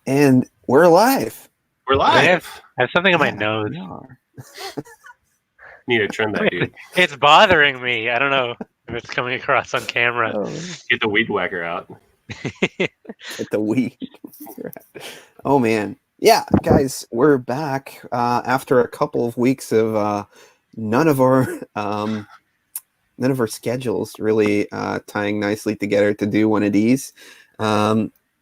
And we're live. We're live. I have something in my Yeah, nose. we are. Need to trim that, dude. It's bothering me. I don't know if it's coming across on camera. Oh, Get the weed whacker out. get the weed. Oh man. Yeah, guys, we're back after a couple of weeks of none of our schedules really tying nicely together to do one of these.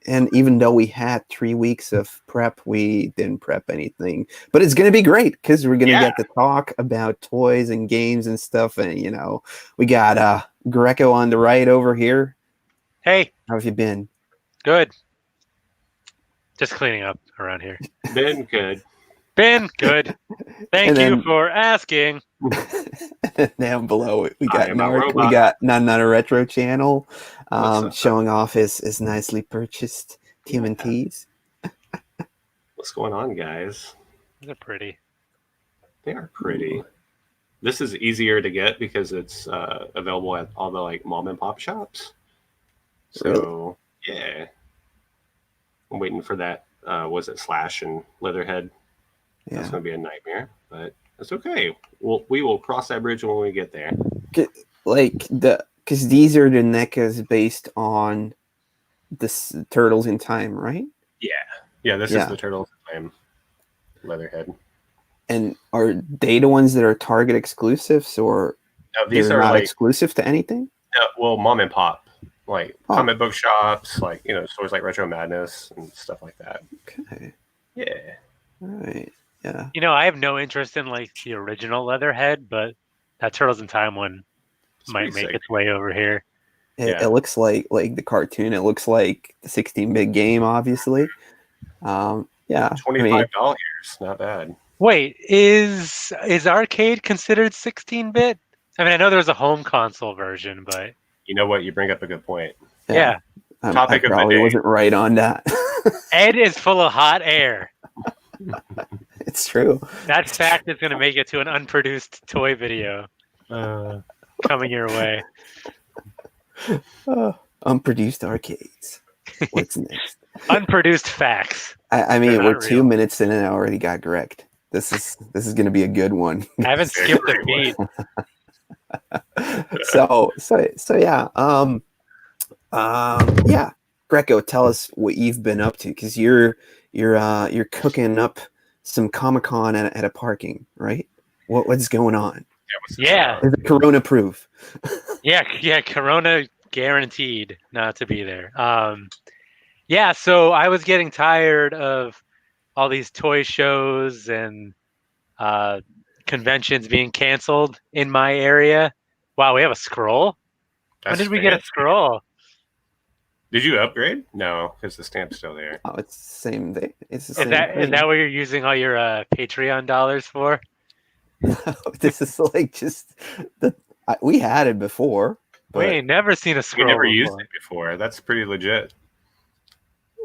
And even though we had 3 weeks of prep, we didn't prep anything. But it's going to be great because we're going to get to talk about toys and games and stuff. And, you know, we got Greco on the right over here. Hey. How have you been? Good. Just cleaning up around here. Been good. Been good. Thank you for asking. Down below, we got NARC. Robot. We got not a retro channel showing off his nicely purchased TMNTs. What's going on, guys? They're pretty. They are pretty. This is easier to get because it's available at all the like mom and pop shops. So yeah, I'm waiting for that. Was it Slash and Leatherhead? Yeah. That's gonna be a nightmare, but it's okay. We will cross that bridge when we get there. Because these are the NECAs based on the Turtles in Time, right? Yeah. This is the Turtles in Time Leatherhead. And are they the ones that are Target exclusives, or no, these they're are not like exclusive to anything? Well, mom and pop, like comic book shops, like stores like Retro Madness and stuff like that. Okay. Yeah. All right. Yeah. I have no interest in like the original Leatherhead, but that Turtles in Time one might make its way over here. It looks like the cartoon. It looks like the 16-bit game, obviously. Yeah. $25, not bad. Wait, is arcade considered 16-bit? I mean, I know there's a home console version, but you know what? You bring up a good point. Yeah. Topic I of the probably day. wasn't right on that. Ed is full of hot air. It's true. That fact is going to make it to an unproduced toy video coming your way. Unproduced arcades. What's next? Unproduced facts. I mean, we're 2 minutes in and I already got correct. This is going to be a good one. I haven't skipped a beat. So yeah. Yeah. Greco, tell us what you've been up to, because you're cooking up some Comic-Con at a parking, right? What's going on? Yeah. Is it Corona proof? Yeah, Corona guaranteed not to be there. Yeah, so I was getting tired of all these toy shows and conventions being canceled in my area. Wow, we have a scroll? When did we get a scroll? Did you upgrade? No, because the stamp's still there. Oh, it's the same thing. It's the Is same that thing. is that what you're using all your Patreon dollars for? This is like just we had it before. We ain't never seen a scroll. We never used it before. That's pretty legit.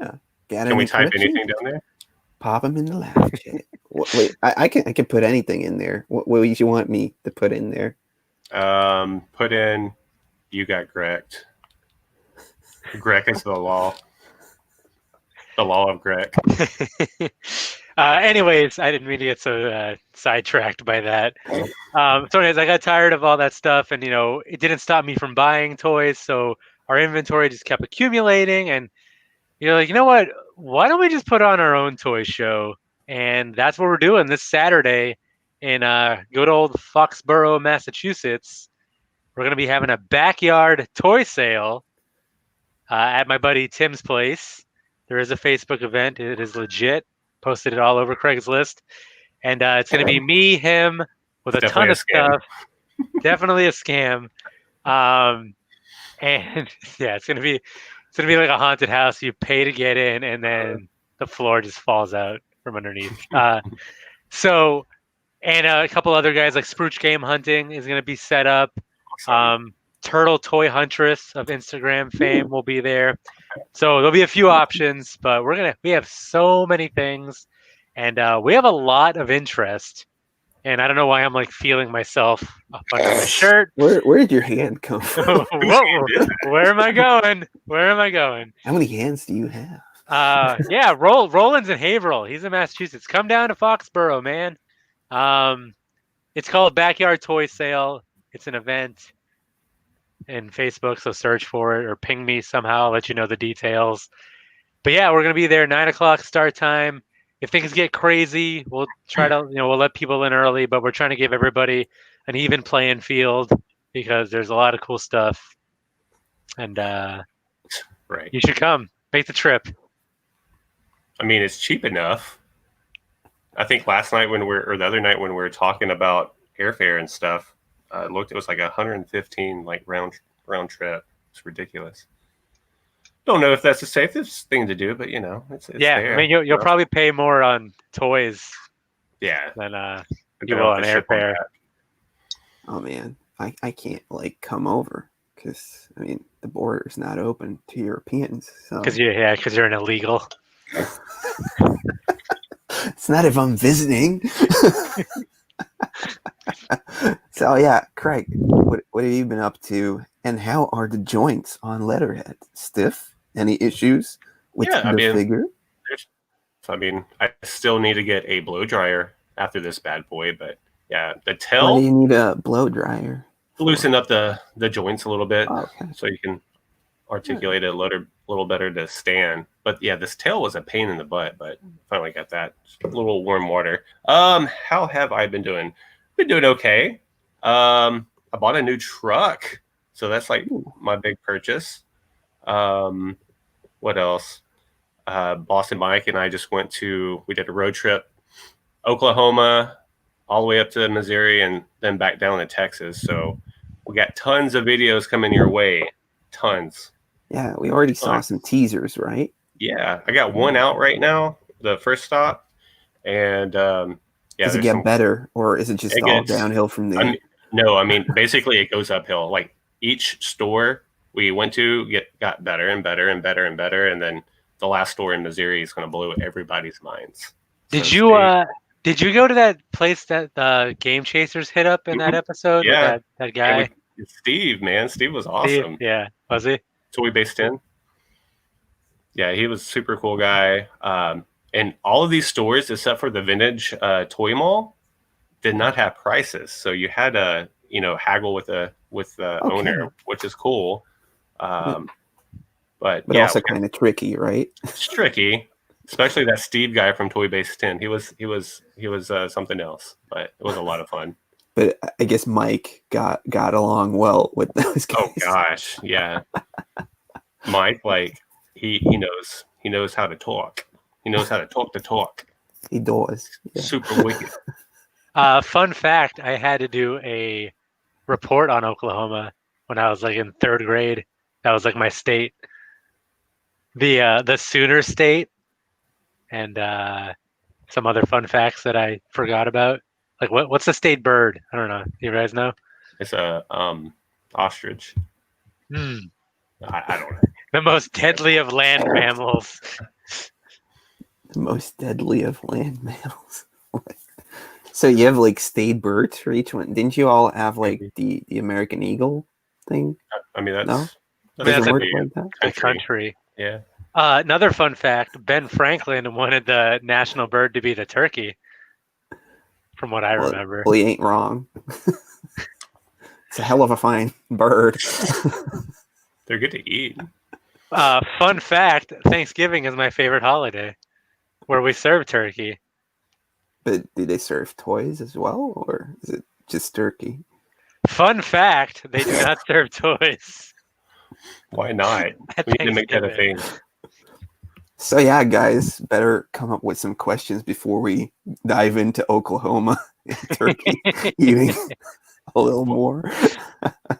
Yeah. Can we type anything down there? Pop them in the live chat. Wait, I can put anything in there. What would you want me to put in there? Put in, you got Grec. Grec is the law. The law of Grec. Anyways, I didn't mean to get so sidetracked by that. So anyways, I got tired of all that stuff, and it didn't stop me from buying toys. So our inventory just kept accumulating, and you're like, you know what? Why don't we just put on our own toy show? And that's what we're doing this Saturday in good old Foxborough, Massachusetts. We're gonna be having a backyard toy sale at my buddy Tim's place. There is a Facebook event. It is legit. Posted it all over Craigslist. And it's going to be me, him, with a ton of stuff. Definitely a scam. And yeah, it's going to be like a haunted house. You pay to get in, and then the floor just falls out from underneath. So, and a couple other guys like Spruce Game Hunting is going to be set up. Turtle Toy Huntress of Instagram fame will be there. So there'll be a few options, but we have so many things, and we have a lot of interest. And I don't know why I'm like feeling myself up under my shirt. Where did your hand come from? Whoa, where am I going? Where am I going? How many hands do you have? Yeah, Roland's in Haverhill. He's in Massachusetts. Come down to Foxborough, man. It's called Backyard Toy Sale. It's an event in Facebook, so search for it or ping me somehow. I'll let you know the details. But yeah, we're gonna be there 9 o'clock start time. If things get crazy, we'll try to we'll let people in early, but we're trying to give everybody an even playing field because there's a lot of cool stuff, and Right. you should come. Make the trip. I mean, it's cheap enough. I think last night or the other night when we were talking about airfare and stuff, it was like 115 like round trip. It's ridiculous. Don't know if that's the safest thing to do, but it's Yeah, there. I mean you'll probably pay more on toys Yeah. than you Then will I'll have on to ship them airfare. back. Oh man, I can't like come over because I mean the border's not open to Europeans. So Because you're an illegal. it's not if I'm visiting. So yeah, Craig, what have you been up to, and how are the joints on Letterhead? Stiff? Any issues with the figure? I still need to get a blow dryer after this bad boy, but yeah, the Why tail do you need a blow dryer? loosen up the joints a little bit, okay. so you can articulate it a little better to stand. But yeah, this tail was a pain in the butt, but finally got that. A little warm water. How have I been doing? Been doing okay. I bought a new truck, so that's like my big purchase. What else? Boston Mike and I just we did a road trip, Oklahoma, all the way up to Missouri, and then back down to Texas. So we got tons of videos coming your way. Tons. Yeah, we already saw some teasers, right? Yeah, I got one out right now, the first stop. And does it get better, or is it just all downhill from there? No, basically it goes uphill. Like each store we went to got better and better and better and better, and then the last store in Missouri is going to blow everybody's minds. Did you go to that place that the Game Chasers hit up in that episode? Yeah, with that guy. Steve, man, Steve was awesome. Yeah, was he? Toy Base 10. Yeah, he was a super cool guy. And all of these stores, except for the vintage toy mall, did not have prices. So you had to, haggle with the owner, which is cool. But yeah, also kind of tricky, right? It's tricky, especially that Steve guy from Toy Base 10. He was something else, but it was a lot of fun. But I guess Mike got along well with those guys. Oh gosh, yeah. Mike, like he knows how to talk. He knows how to talk the talk. He does. Yeah. Super wicked. Fun fact: I had to do a report on Oklahoma when I was like in third grade. That was like my state, the Sooner State, and some other fun facts that I forgot about. Like what's the state bird? I don't know. You guys know? It's a ostrich. I don't know. The most deadly of land mammals. The most deadly of land mammals. So you have like state birds for each one. Didn't you all have like the American eagle thing? That's a country. Yeah. Another fun fact: Ben Franklin wanted the national bird to be the turkey. From what I remember. Well, he ain't wrong. It's a hell of a fine bird. They're good to eat. Fun fact: Thanksgiving is my favorite holiday, where we serve turkey. But do they serve toys as well, or is it just turkey? Fun fact: they do not serve toys. Why not? We need to make that a thing. So yeah, guys, better come up with some questions before we dive into Oklahoma and turkey eating a little more.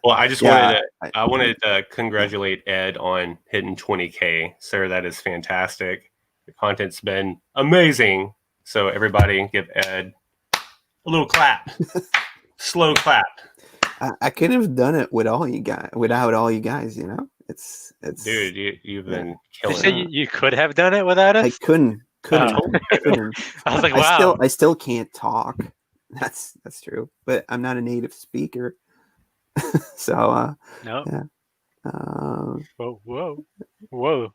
Well, I wanted to congratulate Ed on hitting 20K. Sir, that is fantastic. The content's been amazing. So everybody give Ed a little clap. Slow clap. I couldn't have done it without all you guys, It's dude, you've been killing it. You could have done it without us? I couldn't. I was like, wow. I still can't talk. That's true. But I'm not a native speaker. So no. Yeah. Whoa.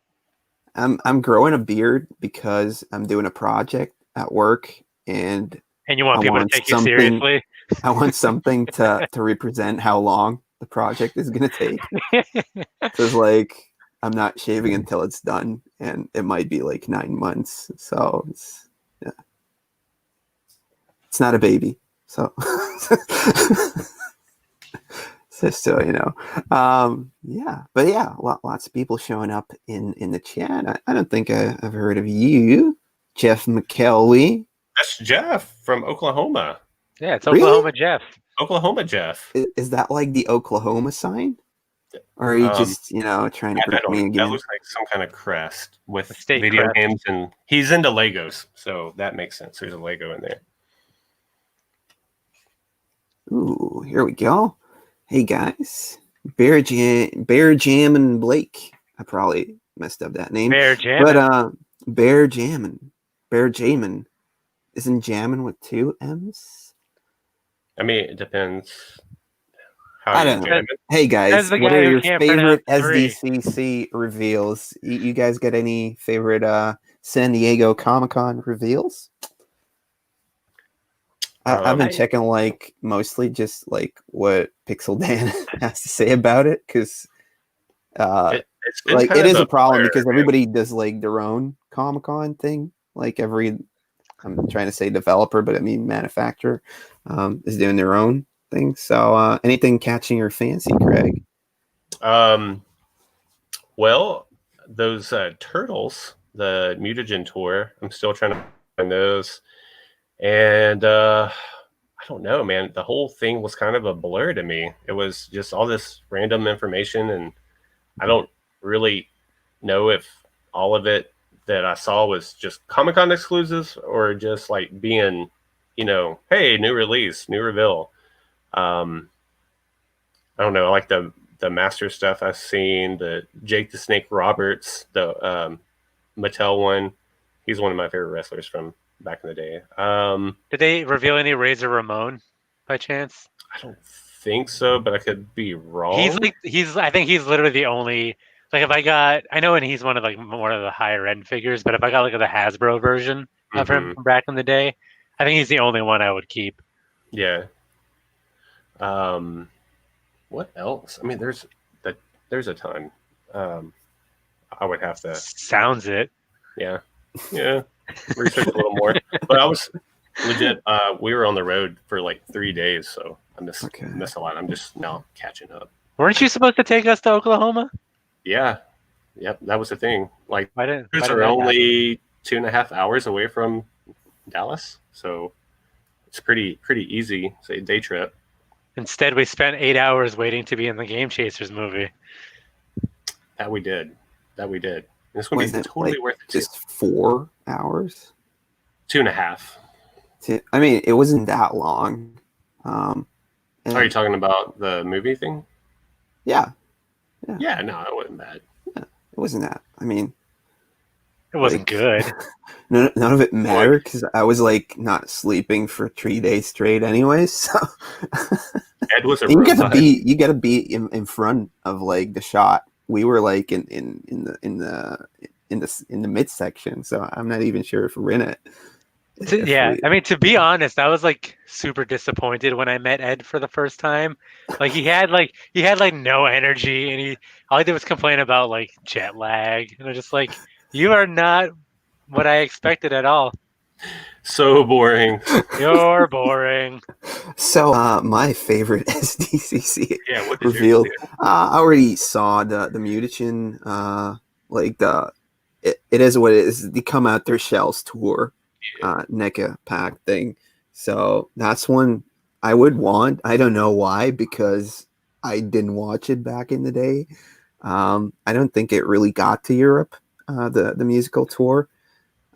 I'm growing a beard because I'm doing a project at work, and And you want I people to want take you something. seriously. I want something to represent how long the project is gonna take. So it's like I'm not shaving until it's done, and it might be like 9 months. So yeah, it's not a baby. So just so you know, yeah, but yeah, lots of people showing up in the chat. I don't think I've heard of you, Jeff McKelwey. That's Jeff from Oklahoma. Yeah, it's Really? Oklahoma Jeff. Oklahoma Jeff. Is that like the Oklahoma sign? Or are you just, trying to I group don't me know. That again? looks like some kind of crest with A state video crest. games, and he's into Legos, so that makes sense. There's a Lego in there. Ooh, here we go. Hey guys, Bear Jam and Blake. I probably messed up that name. Bear Jammin'. But Bear Jamin. Isn't Jammin' with 2 M's? I mean, it depends how I you don't know. jam it. Hey guys, Says the what guy are who your can't favorite pronounce 3. SDCC reveals? You guys got any favorite San Diego Comic-Con reveals? I've been checking like mostly just like what Pixel Dan has to say about it, because it's been like kind it of is a problem blur, because man. everybody does like their own Comic-Con thing. Like I'm trying to say developer, but I mean manufacturer is doing their own thing. So anything catching your fancy, Craig? Well, those turtles, the mutagen tour, I'm still trying to find those. And I don't know, man. The whole thing was kind of a blur to me. It was just all this random information, and I don't really know if all of it that I saw was just Comic-Con exclusives or just like being, hey, new release, new reveal. I don't know. I like the Master stuff I've seen, the Jake the Snake Roberts, the Mattel one. He's one of my favorite wrestlers from back in the day. Did they reveal any Razor Ramon by chance? I don't think so, but I could be wrong. I think he's literally the only, like, if I know, and he's one of the higher end figures, but if I got like the Hasbro version of him from back in the day, I think he's the only one I would keep. Yeah. What else? I mean, there's a ton. I would have to. Sounds it. Yeah. Research a little more. But I was legit. We were on the road for like 3 days, so I missed a lot. I'm just now catching up. Weren't you supposed to take us to Oklahoma? Yeah. Yep. That was the thing. Like, why we're only 2.5 hours away from Dallas, so it's pretty easy. Say day trip. Instead, we spent 8 hours waiting to be in the Game Chasers movie. That we did. This would be totally worth it. Just 4 hours? 2.5. I mean, it wasn't that long. Are you talking about the movie thing? Yeah. Yeah, no, it wasn't bad. Yeah, it wasn't that. I mean, it wasn't good. None of it mattered because I was like not sleeping for 3 days straight, anyways. So Ed was a you gotta be in front of like the shot. We were like in the midsection, so I'm not even sure if we're in it. I mean, to be honest, I was like super disappointed when I met Ed for the first time. Like he had no energy, and all he did was complain about like jet lag, and I was just like, you are not what I expected at all. So boring. You're boring. So my favorite SDCC what reveal. I already saw the mutagen. It is what it is. They come out their shells tour. NECA pack thing. So that's one I would want. I don't know why, because I didn't watch it back in the day. I don't think it really got to Europe, the musical tour.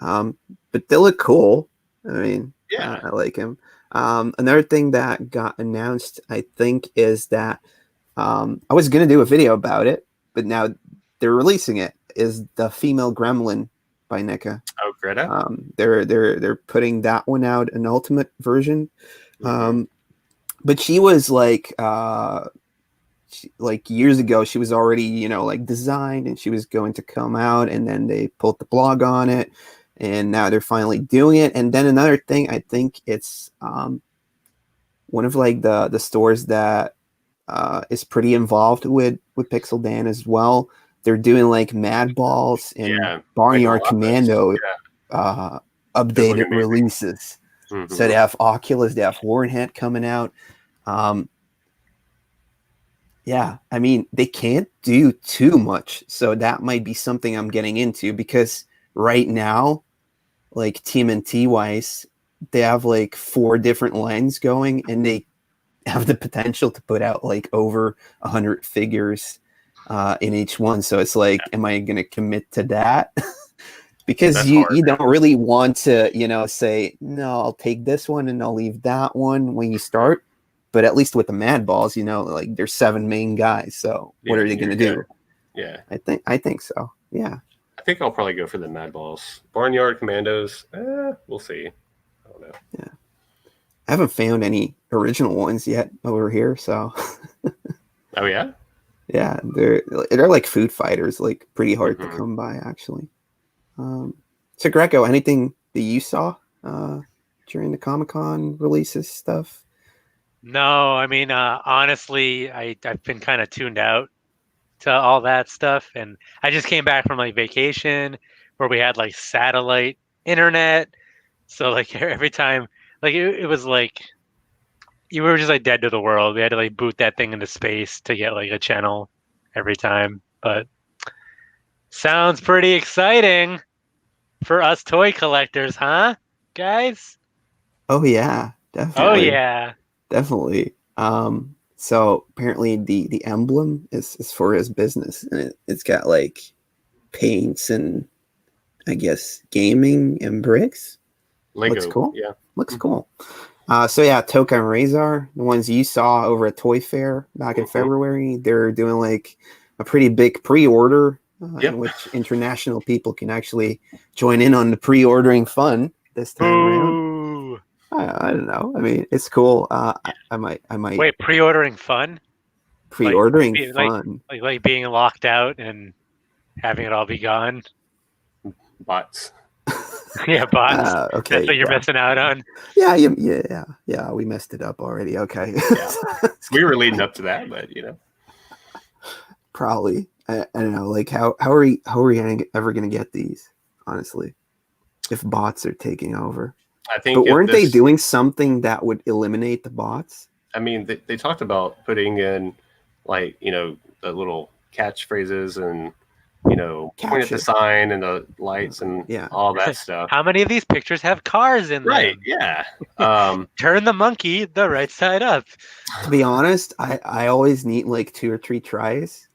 But they look cool. I mean, I like him. Another thing that got announced, I think, is that I was going to do a video about it, but now they're releasing it, is the female gremlin by NECA. Oh, Greta. They're putting that one out, an ultimate version. But she was like like years ago, she was already, you know, like designed and she was going to come out, and then they pulled the plug on it, and now they're finally doing it. And then another thing, I think it's one of like the stores that is pretty involved with Pixel Dan as well. They're doing like Mad Balls and Barnyard Commando updated releases. Mm-hmm. So they have Oculus, they have Hornhead coming out. Yeah, I mean, they can't do too much. So that might be something I'm getting into, because right now, like TMNT wise, they have like 4 different lines going, and they have the potential to put out like over 100 figures in each one. So it's like, am I going to commit to that? Because you don't really want to, you know, say, no, I'll take this one and I'll leave that one when you start. But at least with the Mad Balls, you know, like there's 7 main guys. So what are they going to do? Yeah, I think so. Yeah, I think I'll probably go for the Mad Balls. Barnyard Commandos, we'll see. I don't know. Yeah, I haven't found any original ones yet over here. So. Oh yeah. Yeah, they're like food fighters, like pretty hard to come by actually. So Greco, anything that you saw during the Comic-Con releases stuff? No, I mean, honestly, I've been kind of tuned out to all that stuff, and I just came back from like vacation where we had like satellite internet, so like every time, like it was like you were just like dead to the world. We had to like boot that thing into space to get like a channel every time. But sounds pretty exciting for us toy collectors, huh, guys? Oh yeah, definitely. Oh yeah. Definitely. So apparently the emblem is for his business, and it's got like paints and I guess gaming and bricks. Lego. Looks cool. Yeah. Looks cool. So yeah, Toka and Razor, the ones you saw over at Toy Fair back in February, they're doing like a pretty big pre-order in which international people can actually join in on the pre-ordering fun this time around. I don't know. I mean, it's cool. I might. Wait, pre-ordering fun? Pre-ordering fun. Like being locked out and having it all be gone. Bots. Yeah, bots. Okay. That's what you're missing out on. Yeah. We messed it up already. Okay. Yeah. We were leading up to that, but you know. Probably. I don't know. Like how are we ever gonna get these? Honestly, if bots are taking over. I think. But weren't they doing something that would eliminate the bots? I mean, they talked about putting in, like, you know, the little catchphrases and, you know, point at the sign and the lights and all that stuff. How many of these pictures have cars in them? Right, yeah. Turn the monkey the right side up. To be honest, I always need like 2 or 3 tries.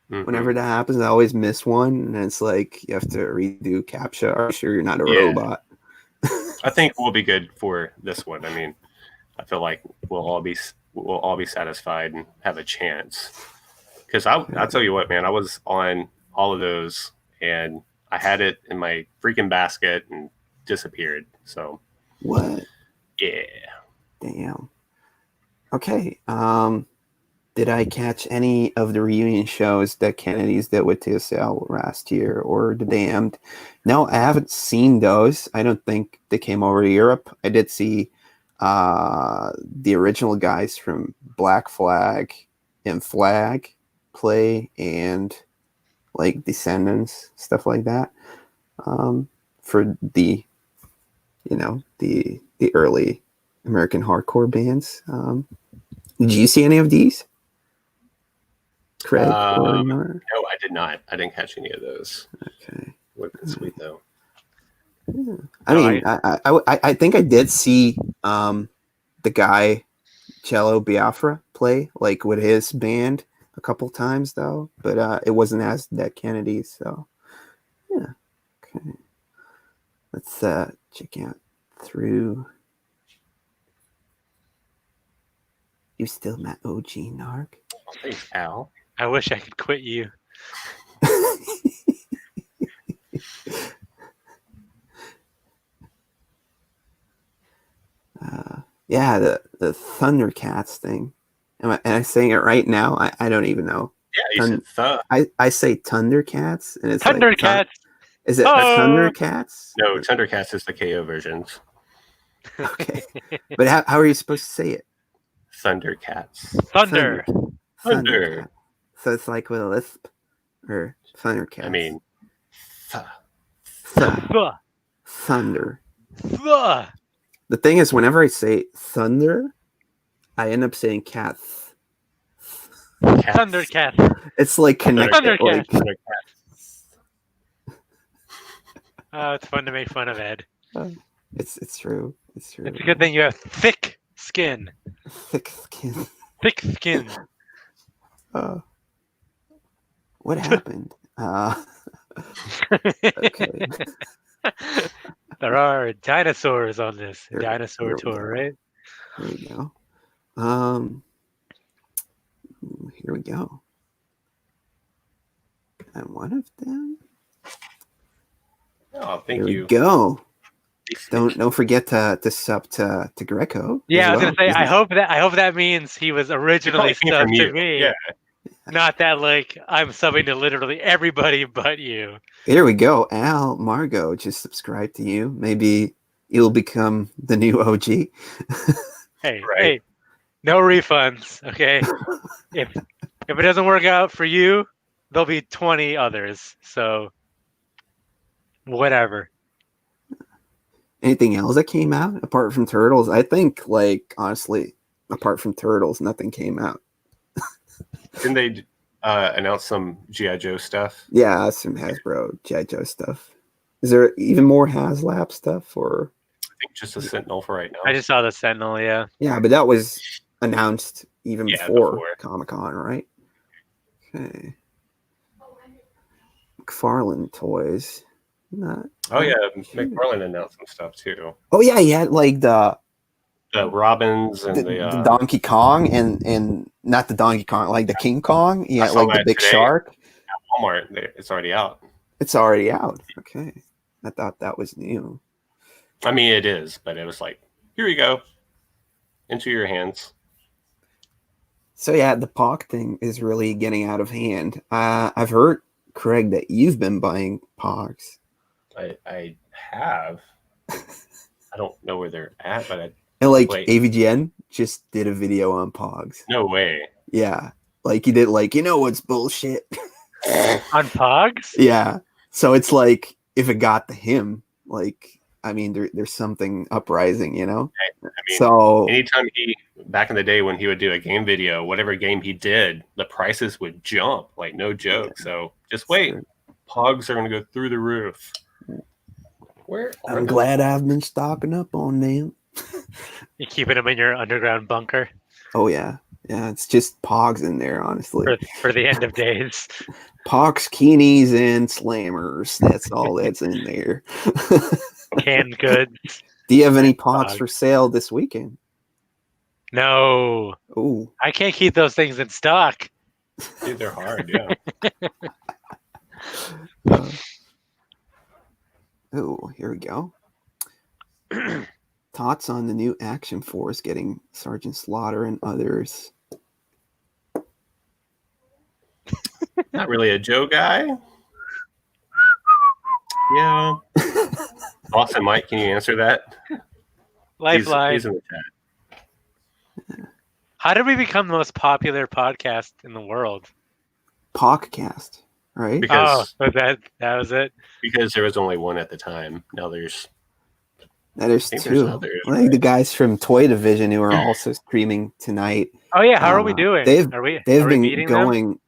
Whenever that happens, I always miss one, and it's like you have to redo CAPTCHA. Are you sure you're not a robot? I think we'll be good for this one. I mean, I feel like we'll all be satisfied and have a chance. Because I'll tell you what, man, I was on all of those and I had it in my freaking basket and disappeared. So what? Yeah. Damn. Okay. Did I catch any of the reunion shows that Kennedy's did with TSL last year, or the Damned? No, I haven't seen those. I don't think they came over to Europe. I did see the original guys from Black Flag and Flag play, and like Descendants, stuff like that. For the, you know, the early American hardcore bands. Did you see any of these? Craig or no, I did not. I didn't catch any of those. Okay. Looking sweet though. Yeah. I mean, I think I did see the guy Cello Biafra play like with his band a couple times though, but it wasn't as Dead Kennedy. So yeah. Okay. Let's check out through. You still met OG NARC? Oh, thanks, Al. I wish I could quit you. Yeah, the Thundercats thing. Am I saying it right now? I don't even know. Yeah, you said the. I say Thundercats, and it's Thundercats. Is it Oh! Thundercats? No, Thundercats is the KO versions. Okay. But how are you supposed to say it? Thundercats. Thunder. Thundercat. So it's like with a lisp, or Thundercats. I mean, Thunder. Thuh. The thing is, whenever I say thunder, I end up saying cats. Thundercat. It's like connected. Thundercat. Like, Oh, it's fun to make fun of Ed. it's true. It's true. It's a good thing you have thick skin. Thick skin. Thick skin. What happened? Okay. There are dinosaurs on this dinosaur Here we tour, go. right? Here we go. Here we go. And one of them. Oh, thank Here you. we go. Don't forget to sub to Greco. Yeah, I was as gonna say. well. I hope that means he was originally It probably came from subbed to you. me. Yeah. Not that like I'm subbing to literally everybody but you. Here we go. Al Margot just subscribed to you. Maybe you'll become the new OG. Hey, Right. hey, no refunds, okay? if it doesn't work out for you, there'll be 20 others. So whatever. Anything else that came out apart from Turtles? I think, like, honestly, apart from Turtles, nothing came out. Didn't they announce some G.I. Joe stuff? Yeah, some Hasbro G.I. Joe stuff. Is there even more HasLab stuff? Or I think just a Sentinel for right now. I just saw the Sentinel, yeah. yeah, but that was announced even before before. Comic-Con, right? Okay. McFarlane toys. Not. Oh yeah, McFarlane announced some stuff too. Oh yeah, he had like the Robins and the Donkey Kong and not the Donkey Kong, like the King Kong. Yeah, saw like the that big today. shark. At Walmart. It's already out. It's already out. Okay, I thought that was new. I mean, it is, but it was like, here you go, into your hands. So yeah, the POC thing is really getting out of hand. I've heard, Craig, that you've been buying Pogs. I have. I don't know where they're at, but And like wait. AVGN just did a video on Pogs. No way. Yeah, like he did. Like, you know what's bullshit? On Pogs? Yeah. So it's like if it got to him, like, I mean, there's something uprising, you know. I mean, so anytime back in the day when he would do a game video, whatever game he did, the prices would jump, like no joke. Yeah. So just wait, Pogs are going to go through the roof. I'm glad I've been stocking up on them. You keeping them in your underground bunker? Oh yeah, yeah. It's just Pogs in there, honestly. For the end of days. Pogs, Keenies, and Slammers. That's all that's in there. Canned goods. Do you have any Pogs for sale this weekend? No. Ooh. I can't keep those things in stock. Dude, they're hard, yeah. Oh, here we go. Thoughts on the new Action Force getting Sergeant Slaughter and others? Not really a Joe guy. Yeah. Boston Mike, can you answer that? Lifeline. He's in the chat. How did we become the most popular podcast in the world? Podcast, right? Because that was it. Because there was only one at the time. Now there's two. Others, I think the guys from Toy Division who are also streaming tonight. Oh yeah, how are we doing? They've been beating going. Them?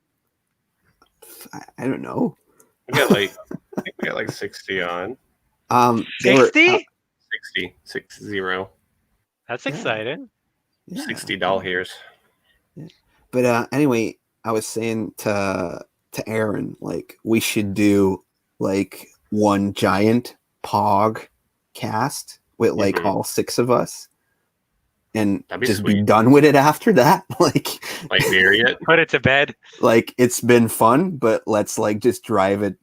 I don't know. We got like I think we got like 60 on. 60? 60. That's exciting. Yeah. 60 doll hairs. Yeah. But anyway, I was saying to Aaron, like, we should do like one giant Pog cast with like all 6 of us, and just sweet. be done with it after that. like bury it, put it to bed. Like, it's been fun, but let's like just drive it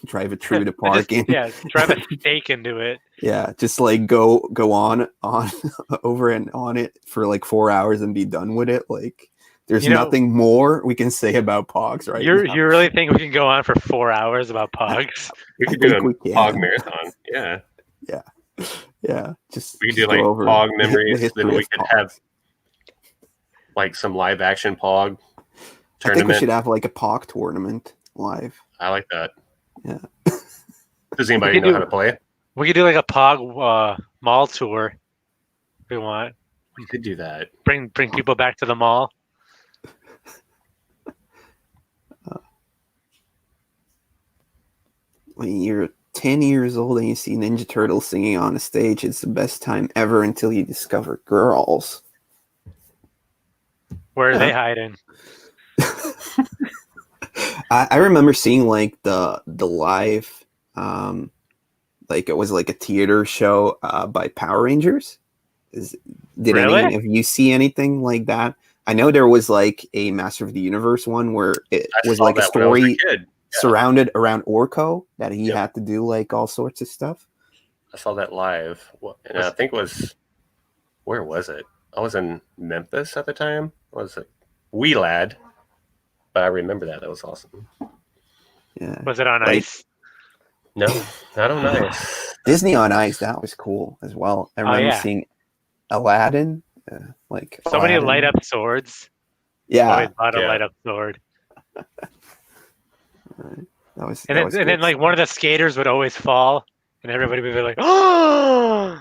through the park. Drive a stake into it. Yeah, just like go on over and on it for like 4 hours and be done with it. Like, There's You know, nothing more we can say about Pogs right now. you really think we can go on for 4 hours about Pogs? We I could do think a we Pog can. marathon. Yeah. Yeah, just We could just do like go over Pog the memories. history Then we of could Pogs. have like some live action Pog I think we tournament. should have like a Pog tournament live. I like that. Yeah. Does anybody could know do- how to play? We could do like a Pog mall tour if we want. We could do that. Bring people back to the mall. When you're 10 years old and you see Ninja Turtles singing on a stage, it's the best time ever until you discover girls. Where are Yeah. they hiding? I remember seeing like the live, like it was like a theater show by Power Rangers. Did Really? any of you see anything like that? I know there was like a Master of the Universe one where it I was saw like a that when I was story kid. surrounded around Orko that he Yep. had to do like all sorts of stuff. I saw that live, and I think it was, where was it? I was in Memphis at the time. I was a wee lad, but I remember that. That was awesome. Yeah. Was it on Like- ice? No, I don't know. Disney on Ice, that was cool as well. I remember yeah. seeing Aladdin, like So many Aladdin. light up swords. Yeah, Always bought a Yeah. light up sword. that was. And that then, was and then good. like one of the skaters would always fall, and everybody would be like, "Oh!"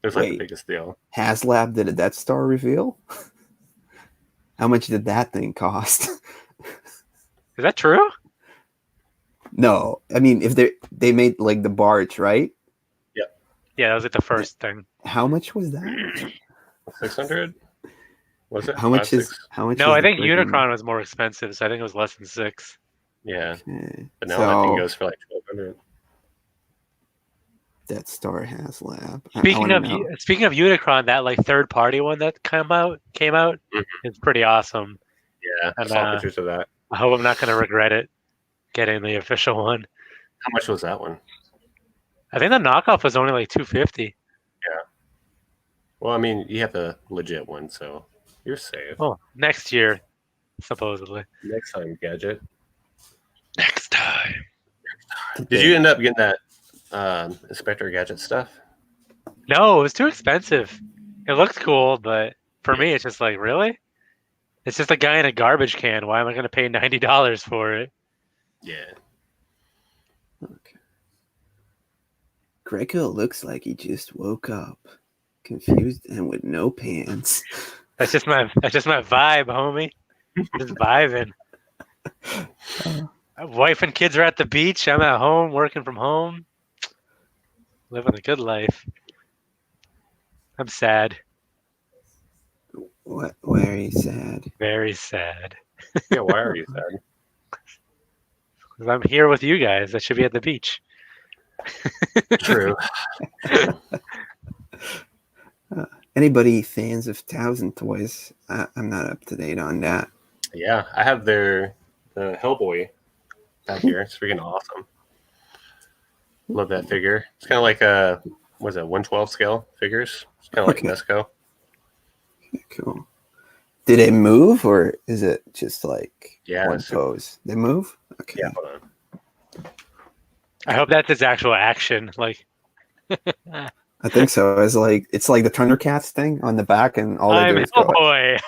It was like the Wait. biggest deal. HasLab did a Death Star reveal. How much did that thing cost? Is that true? No, I mean if they made like the barge, right? Yeah, that was like the first thing. How much was that? 600? Was it? How much 5, is 6? how much? No, is I the think freaking- Unicron was more expensive, so I think it was less than 6. Yeah, Okay. but now that thing So, goes for like 1,200. Death Star HasLab. Speaking of Unicron, that like third party one that came out, Mhm. it's pretty awesome. Yeah, I And, saw pictures of that. I hope I'm not going to regret it getting the official one. How much was that one? I think the knockoff was only like $250. Well, I mean, you have the legit one, so you're safe. Oh, next year, supposedly. Next time, Gadget. Next time. Did you end up getting that Inspector Gadget stuff? No, it was too expensive. It looks cool, but for me, it's just like, really? It's just a guy in a garbage can. Why am I going to pay $90 for it? Yeah. Okay. Greco looks like he just woke up, confused and with no pants. That's just my vibe, homie. Just vibing. Wife and kids are at the beach. I'm at home, working from home, living a good life. I'm sad. What? Why are you sad? Very sad. Yeah, why are you sad? 'Cause I'm here with you guys. I should be at the beach. True. Anybody fans of Thousand Toys? I'm not up to date on that. Yeah, I have the Hellboy back here. It's freaking awesome. Love that figure. It's kind of like was it 1/12 scale figures? It's kind of like Okay. Nesco. Cool. Did it move or is it just like Yeah, one it's- pose? They move? Okay. Yeah, hold on. I hope that's its actual action. Like, I think so. It's like the Thundercats thing on the back, and all they I'm do is go. Hellboy.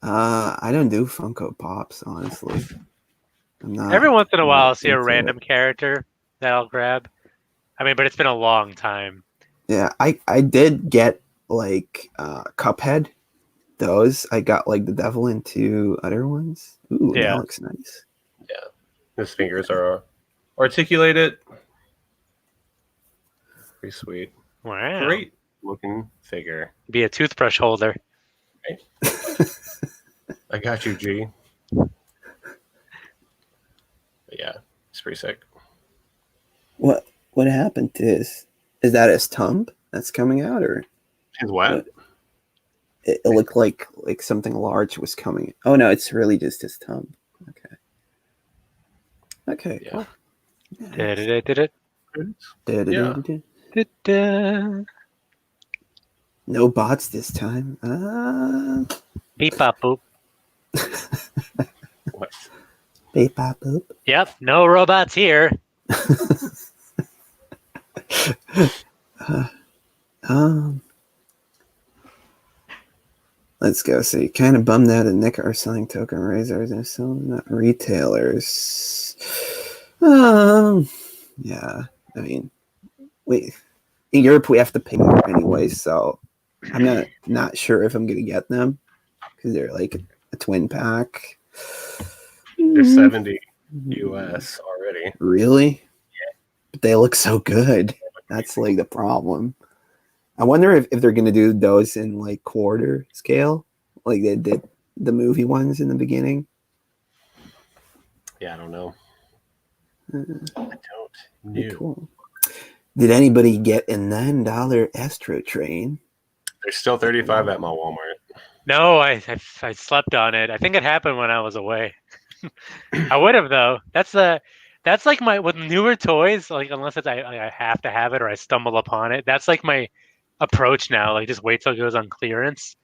I don't do Funko Pops, honestly. I'm not. Every once in a I'm while, not I'll see a into random character that I'll grab. I mean, but it's been a long time. Yeah, I did get like Cuphead. Those I got like the devil and 2 other ones. Ooh, Yeah. that looks nice. His fingers are articulated. Pretty sweet. Wow. Great looking figure. Be a toothbrush holder. I got you, G. But yeah, it's pretty sick. What happened to his? Is that his thumb that's coming out, or His what? it looked like something large was coming? Oh no, it's really just his thumb. Okay. Yeah. Cool. Did it? Yeah. Da-da-da-da-da. No bots this time. Beep bop boop. What? Beep bop boop. Yep, no robots here. Let's go see. Kind of bummed out that Nick are selling token razors and some not retailers. Yeah. I mean, in Europe we have to pay more anyway, so I'm not sure if I'm gonna get them because they're like a twin pack. They're 70 US already. Really? Yeah. But they look so good. That's like the problem. I wonder if they're gonna do those in like quarter scale, like they did the movie ones in the beginning. Yeah, I don't know. I don't know. Cool. Did anybody get a $9 Astro Train? There's still 35 at my Walmart. No, I slept on it. I think it happened when I was away. I would have though. That's like my with newer toys. Like unless it's I have to have it or I stumble upon it. That's like my approach now. Like just wait till it goes on clearance.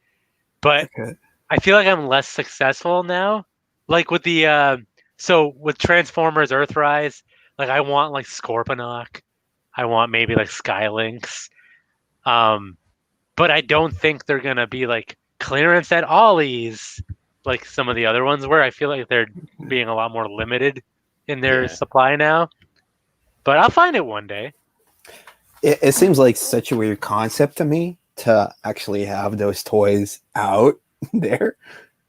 But Okay. I feel like I'm less successful now. Like with the so with Transformers Earthrise, like I want like Scorponok. I want maybe like Skylinks. But I don't think they're gonna be like clearance at Ollie's like some of the other ones were. I feel like they're being a lot more limited in their supply now. But I'll find it one day. It seems like such a weird concept to me to actually have those toys out there,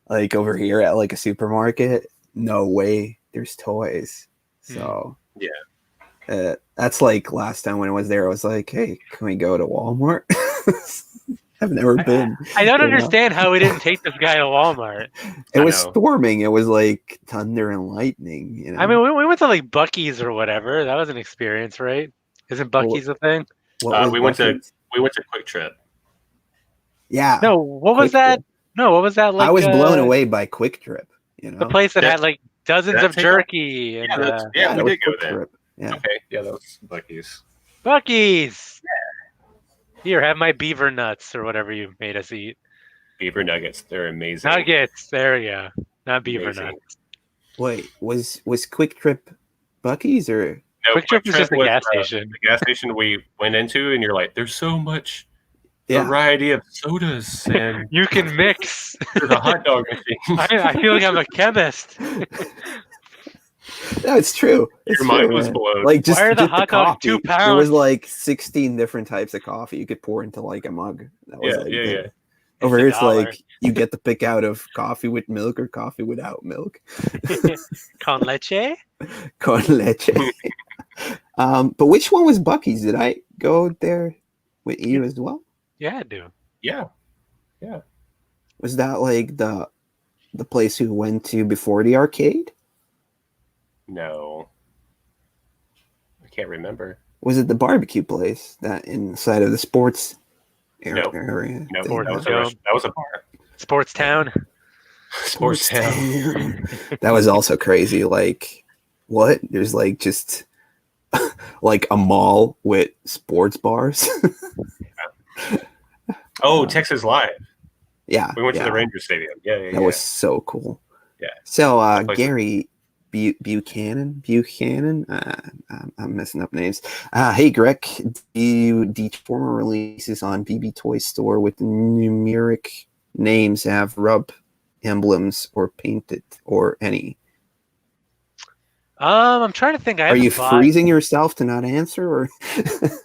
like over here at like a supermarket. No way, there's toys. So yeah, that's like last time when I was there. I was like, hey, can we go to Walmart? I've never been. I don't understand how we didn't take this guy to Walmart. It was storming. It was like thunder and lightning. You know? I mean, we went to like Buc-ee's or whatever. That was an experience, right? Isn't Buc-ee's a thing? We went to Quick Trip. Yeah. No, what was that? No, what was that like? I was blown away by Quick Trip. You know, the place that had like dozens of jerky. And, we did go there. Yeah. Okay. Yeah, that was Buc-ee's. Buc-ee's. Here, have my beaver nuts or whatever you made us eat. Beaver nuggets, they're amazing. Nuggets, there we go. Not beaver nuts. Wait, was Quick Trip Buc-ee's or? No, Quick Trip was just a gas station. The gas station we went into, and you're like, there's so much variety of sodas, and you can mix. There's a hot dog machine. I feel like I'm a chemist. No, it's true. Your mind was blown. Like just, why are the hot dogs coffee, 2 pounds? There was like 16 different types of coffee you could pour into like a mug. That was yeah. Over here, it's like you get to pick out of coffee with milk or coffee without milk. Con leche? Con leche. But which one was Buc-ee's? Did I go there with you as well? Yeah, I do. Yeah. Was that like the place we went to before the arcade? No. I can't remember. Was it the barbecue place that inside of the sports area? No, that was a bar. Sports Town. Sports Town. That was also crazy. Like, what? There's like just like a mall with sports bars. Oh, Texas Live. Yeah. We went to the Rangers Stadium. Yeah. That was so cool. Yeah. So Gary Buchanan. I'm messing up names. Hey, Greg, do former releases on BB Toy Store with numeric names have rub emblems or painted or any? I'm trying to think. Are you freezing yourself to not answer or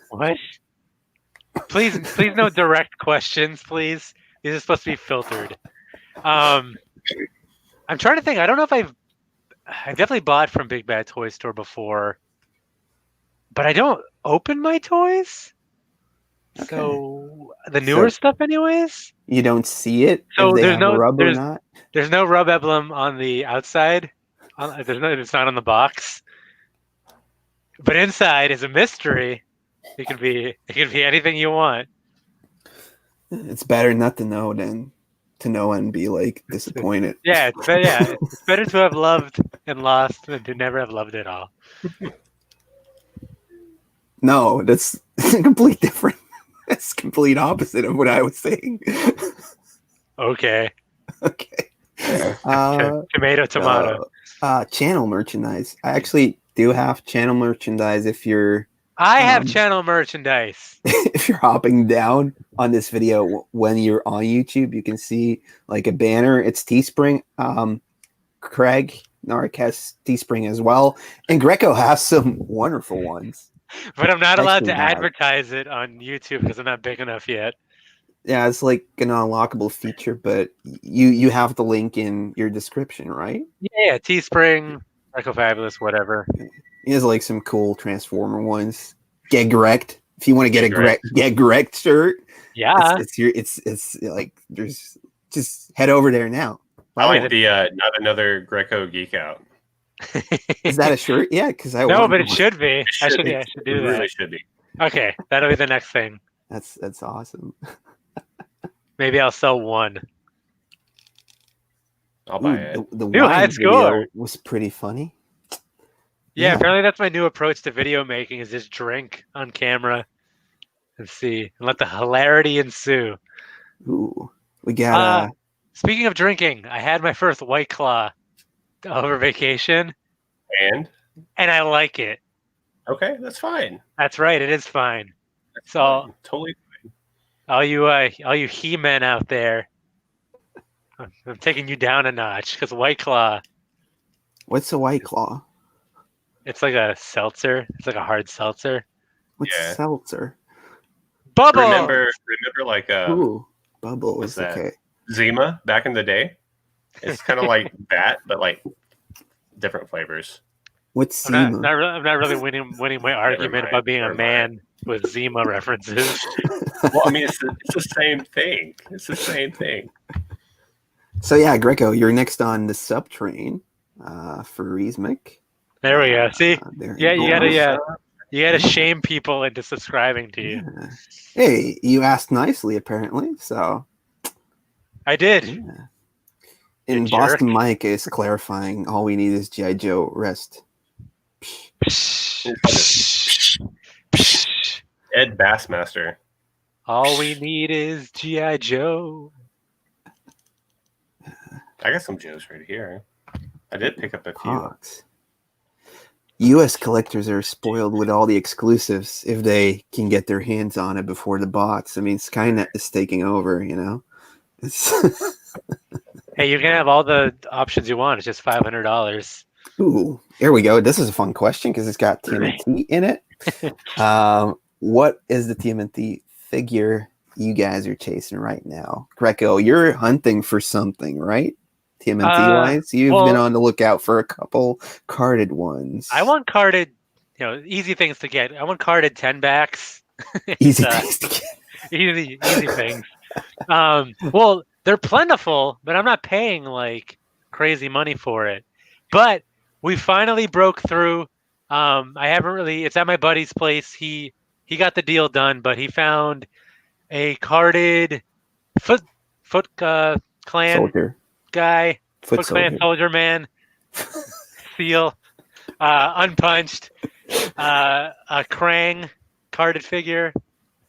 what? Please no direct questions, please. These are supposed to be filtered. I'm trying to think. I don't know if I've definitely bought from Big Bad Toy Store before, but I don't open my toys. Okay. So the newer stuff, anyways. You don't see it. So if they have rub or not. There's no rub emblem on the outside. It's not on the box. But inside is a mystery. It could be anything you want. It's better not to know than to know and be like disappointed. Yeah, it's better to have loved and lost than to never have loved at all. No, that's complete different. That's complete opposite of what I was saying. Okay. Okay. Tomato. Channel merchandise. I actually do have channel merchandise. If you're I have channel merchandise. if you're hopping down on this video when you're on YouTube, you can see like a banner. It's Teespring. Craig NARC has Teespring as well, and Greco has some wonderful ones. But I'm not allowed to Actually, advertise it on YouTube because I'm not big enough yet. yeah, it's like an unlockable feature, but you have the link in your description, right? Yeah, Teespring, Grecofabulous, whatever. He has like some cool Transformer ones. Get Correct. If you want to get Get Correct shirt, Yeah. it's like there's just head over there now. I like the not another Greco geek out. Is that a shirt? Yeah, because I no, want but it one. should be. I should do It that. really should be. Okay, that'll be the next thing. That's awesome. Maybe I'll sell one. I'll buy it. The Dude, wine high video score. was pretty funny. Yeah, apparently that's my new approach to video making is just drink on camera and see and let the hilarity ensue. Ooh, we got Speaking of drinking, I had my first White Claw over vacation, and I like it. Okay, that's fine. That's right, it is fine. That's So fine. Totally fine. all you he-men out there, I'm taking you down a notch because White Claw. What's a White Claw? It's like a seltzer. It's like a hard seltzer. What's seltzer? Bubble. Remember like Ooh, Bubble. What's that? Okay. Zima back in the day. It's kind of like that, but like different flavors. What's I'm Zima? not really winning my argument about being a man with Zima references. Well, I mean, it's the same thing. It's the same thing. So yeah, Greco, you're next on the sub train for Riesmic. There we go. See, yeah, you gotta Yeah. shame people into subscribing to you. Yeah. Hey, you asked nicely, apparently. So I did. yeah. And You Boston jerk. Mike is clarifying. All we need is GI Joe rest. Ed Bassmaster. All we need is GI Joe. I got some Joes right here. I did pick up a few. Pogs. U.S. collectors are spoiled with all the exclusives if they can get their hands on it before the bots. I mean, Skynet is taking over, you know? It's Hey, you can have all the options you want. It's just $500. Ooh, here we go. This is a fun question because it's got TMNT in it. What is the TMNT figure you guys are chasing right now? Greco, you're hunting for something, right? TMNT wise, you've been on the lookout for a couple carded ones. I want carded, easy things to get. I want carded 10 backs. Easy things to get. Easy things. Well, they're plentiful, but I'm not paying like crazy money for it. But we finally broke through. I haven't really. It's at my buddy's place. He got the deal done, but he found a carded Foot Clan Soldier guy, Foot Clan Soldier man, seal, unpunched, a Krang carded figure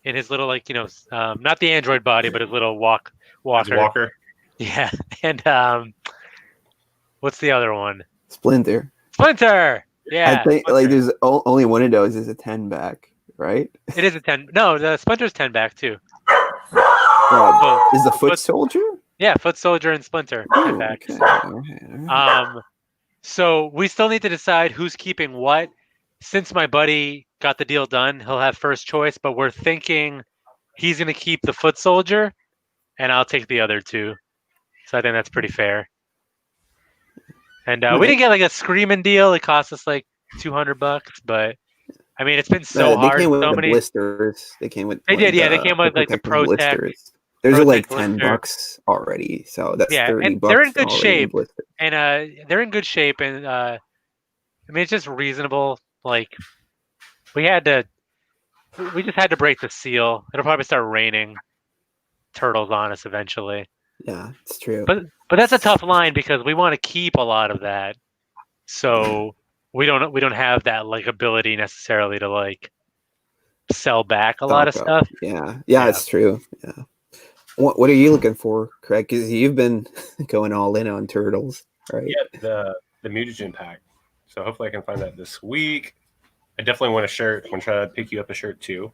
in his little not the android body, but his little walker. Yeah, and what's the other one? Splinter. Yeah, I think like there's only one of those is a 10 back, right? It is a 10. No, the Splinter's 10 back too. Is the Foot Soldier? Yeah, Foot Soldier and Splinter 10 backs. Okay. So we still need to decide who's keeping what. Since my buddy got the deal done, he'll have first choice, but we're thinking he's going to keep the Foot Soldier and I'll take the other two. So I think that's pretty fair. And we didn't get like a screaming deal. It cost us like $200, but I mean, it's been so hard. They came with so the many blisters. They came with. They did, yeah. They came with like the Protect. There's Protect like blister. $10 already, so that's $30. And they're in good shape. Blister. And they're in good shape, and I mean, it's just reasonable. Like we just had to break the seal. It'll probably start raining turtles on us eventually. Yeah, it's true. But that's a tough line because we want to keep a lot of that, so we don't have that like ability necessarily to like sell back a lot of Stock up. stuff. Yeah, Yeah. it's true. Yeah. What are you looking for, Craig? Because you've been going all in on turtles, right? Yeah, the mutagen pack. So hopefully I can find that this week. I definitely want a shirt. I'm going to try to pick you up a shirt too.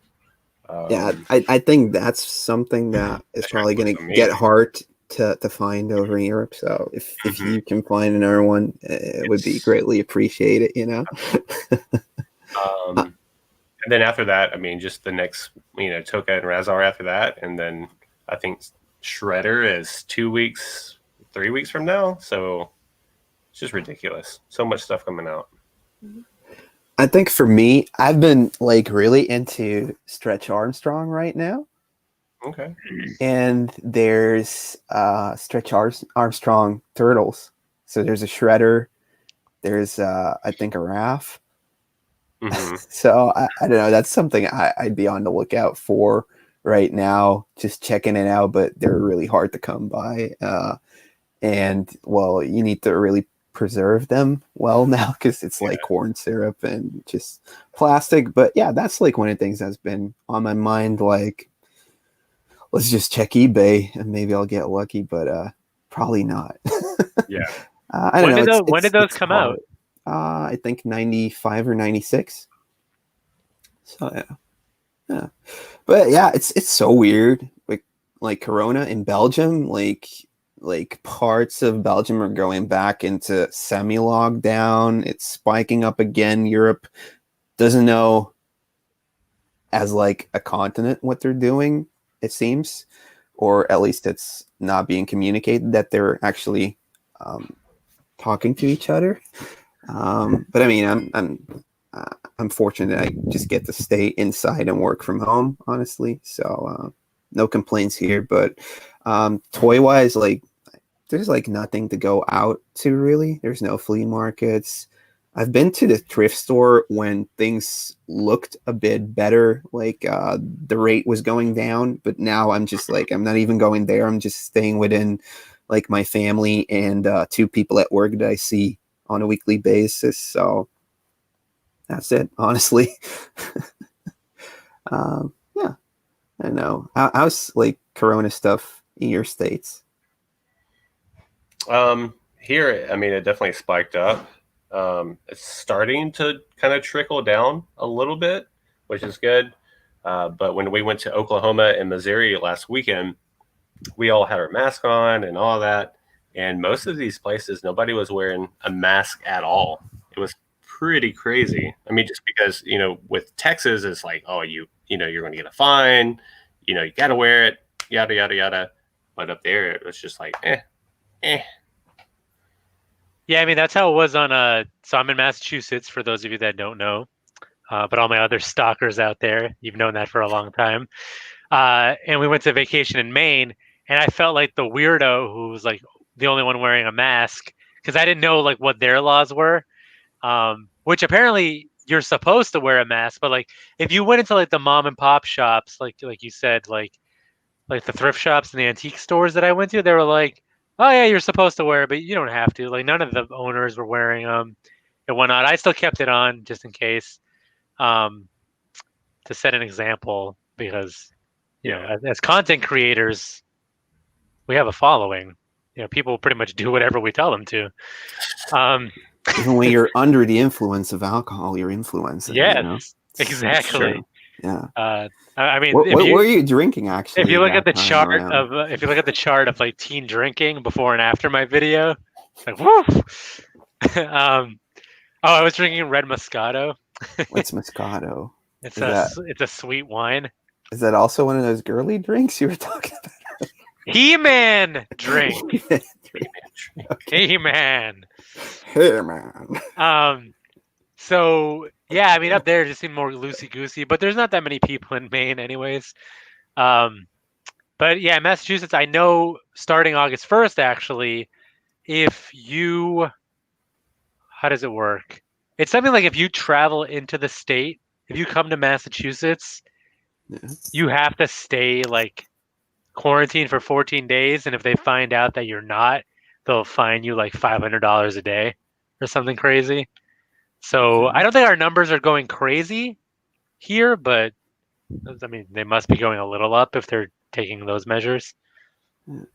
Yeah, I think that's something that is probably going to get hard to find over in Europe. So if you can find another one, it would be greatly appreciated, you know? And then after that, I mean, just the next, Toka and Razar after that. And then I think Shredder is 2 weeks, 3 weeks from now. So it's just ridiculous. So much stuff coming out. I think for me, I've been like really into Stretch Armstrong right now. Okay. And there's Stretch Armstrong turtles. So there's a Shredder. There's I think a Raph. Mm-hmm. So I don't know. That's something I'd be on the lookout for right now. Just checking it out, but they're really hard to come by. And well, you need to really preserve them well now because it's like corn syrup and just plastic. But yeah, that's like one of the things that's been on my mind. Like, let's just check eBay and maybe I'll get lucky, but probably not. Yeah. I don't know. When did those come out? I think 95 or 96. So yeah. But yeah, it's so weird. Like Corona in Belgium, like parts of Belgium are going back into semi-lockdown. It's spiking up again. Europe doesn't know as like a continent what they're doing, it seems, or at least it's not being communicated that they're actually talking to each other. But I mean, I'm fortunate I just get to stay inside and work from home, honestly. So no complaints here. But toy wise, like there's like nothing to go out to really. There's no flea markets. I've been to the thrift store when things looked a bit better, like the rate was going down. But now I'm just like, I'm not even going there. I'm just staying within like my family and 2 people at work that I see on a weekly basis. So that's it, honestly. Yeah, I know. How's like Corona stuff in your states? Here, I mean, it definitely spiked up. It's starting to kind of trickle down a little bit, which is good. But when we went to Oklahoma and Missouri last weekend, we all had our mask on and all that. And most of these places, nobody was wearing a mask at all. It was pretty crazy. I mean, just because, with Texas, it's like, oh, you're going to get a fine, you got to wear it, yada, yada, yada. But up there, it was just like, eh. Yeah, I mean, that's how it was on so I'm in Massachusetts, for those of you that don't know. But all my other stalkers out there, you've known that for a long time. And we went to vacation in Maine, and I felt like the weirdo who was like the only one wearing a mask because I didn't know like what their laws were. Which apparently you're supposed to wear a mask, but like if you went into like the mom and pop shops, like you said, like the thrift shops and the antique stores that I went to, they were like, oh yeah, you're supposed to wear it, but you don't have to. Like none of the owners were wearing them and whatnot. I still kept it on just in case, to set an example because, as content creators, we have a following. People pretty much do whatever we tell them to. Even when you're under the influence of alcohol, you're influencing. Yes, exactly. Yeah. I mean, what were you drinking actually? If you look at the chart of like teen drinking before and after my video, like woof. I was drinking red Moscato. What's Moscato? It's a sweet wine. Is that also one of those girly drinks you were talking about? He-Man drink. Okay. He-Man. Hey man. So yeah, I mean up there it just seemed more loosey goosey, but there's not that many people in Maine anyways. But yeah, Massachusetts, I know starting August 1st actually, how does it work? It's something like if you travel into the state, if you come to Massachusetts, you have to stay like quarantined for 14 days, and if they find out that you're not, they'll fine you like $500 a day or something crazy. So I don't think our numbers are going crazy here, but I mean, they must be going a little up if they're taking those measures. And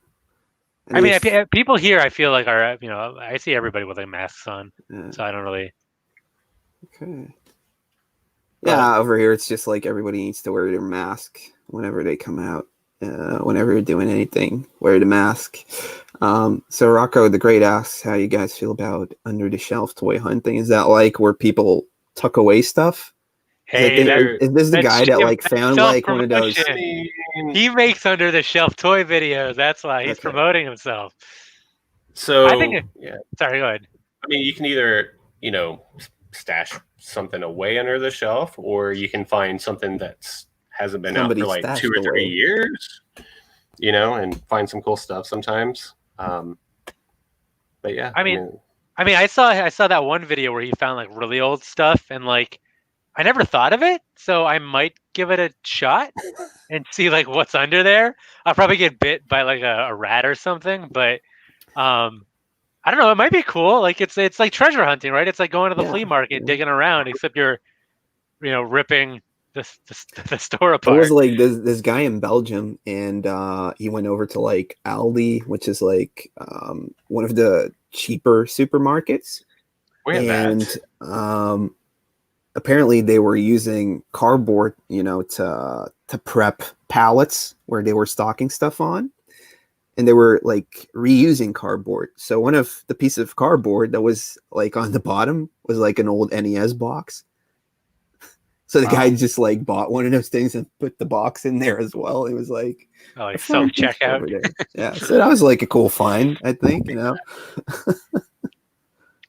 I mean, if, people here, I feel like are, I see everybody with like masks on, so I don't really. okay. But Yeah, over here it's just like everybody needs to wear their mask whenever they come out. Whenever you're doing anything, wear the mask. So Rocco the Great asks how you guys feel about under the shelf toy hunting. Is that like where people tuck away stuff? hey, Is this the guy that like found self like one of those? I promotion. mean, He makes under the shelf toy videos. That's why he's Okay. promoting himself. I so think. yeah. Sorry, go ahead. I mean, you can either, stash something away under the shelf, or you can find something that's hasn't been out Somebody for like stashed 2 or 3 away. years, and find some cool stuff sometimes. But yeah, I mean, I saw that one video where he found like really old stuff, and like I never thought of it, so I might give it a shot and see like what's under there. I'll probably get bit by like a rat or something, but I don't know. It might be cool. Like it's like treasure hunting, right? It's like going to the flea market, digging around, except you're ripping the store It was apart. like this guy in Belgium, and he went over to like Aldi, which is like one of the cheaper supermarkets, we have and that. apparently they were using cardboard, to prep pallets where they were stocking stuff on, and they were like reusing cardboard. So one of the pieces of cardboard that was like on the bottom was like an old NES box. So the guy just like bought one of those things and put the box in there as well. It was like a Self fun piece checkout. over there. Yeah, so that was like a cool find, I think. I'm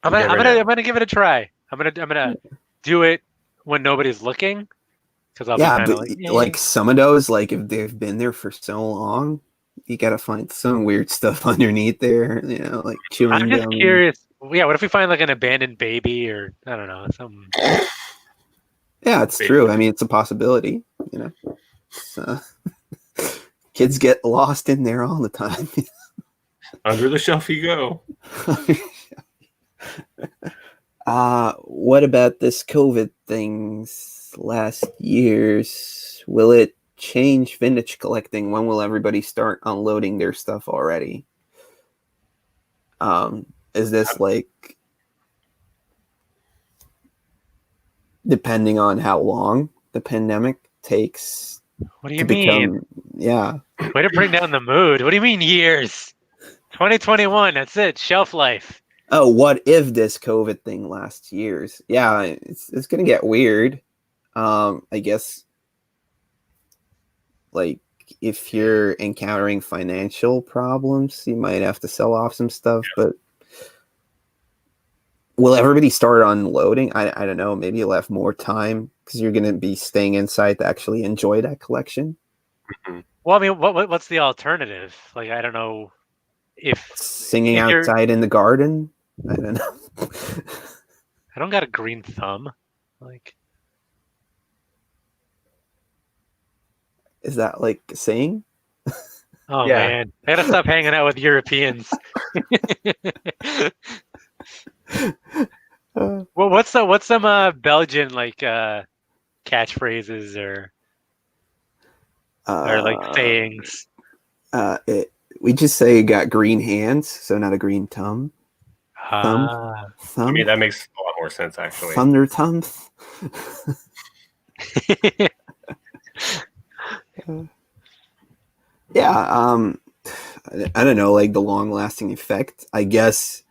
gonna give it a try. I'm gonna do it when nobody's looking, because I'll be Yeah, kind but of like, like some of those, like if they've been there for so long, you gotta find some weird stuff underneath there. Like chewing I'm just gum. curious. Yeah, what if we find like an abandoned baby or I don't know something? Yeah, it's true. I mean, it's a possibility. So, kids get lost in there all the time. Under the shelf you go. What about this COVID things last year's? Will it change vintage collecting? When will everybody start unloading their stuff already? Is this like depending on how long the pandemic takes? What do you mean? Yeah. Way to bring down the mood. What do you mean years? 2021. That's it. Shelf life. Oh, what if this COVID thing lasts years? Yeah, it's gonna get weird. I guess like if you're encountering financial problems, you might have to sell off some stuff, but will everybody start unloading? I don't know. Maybe you'll have more time because you're going to be staying inside to actually enjoy that collection. Well, I mean, what's the alternative? Like, I don't know if singing outside in the garden. I don't know. I don't got a green thumb. Like, is that like saying? Oh yeah. Man, I gotta stop hanging out with Europeans. Well, what's some Belgian like catchphrases or like sayings? We just say you got green hands, so not a green thumb. Thumb. I mean, that makes a lot more sense actually. Thunder thumbs. Yeah, I don't know, like the long-lasting effect. I guess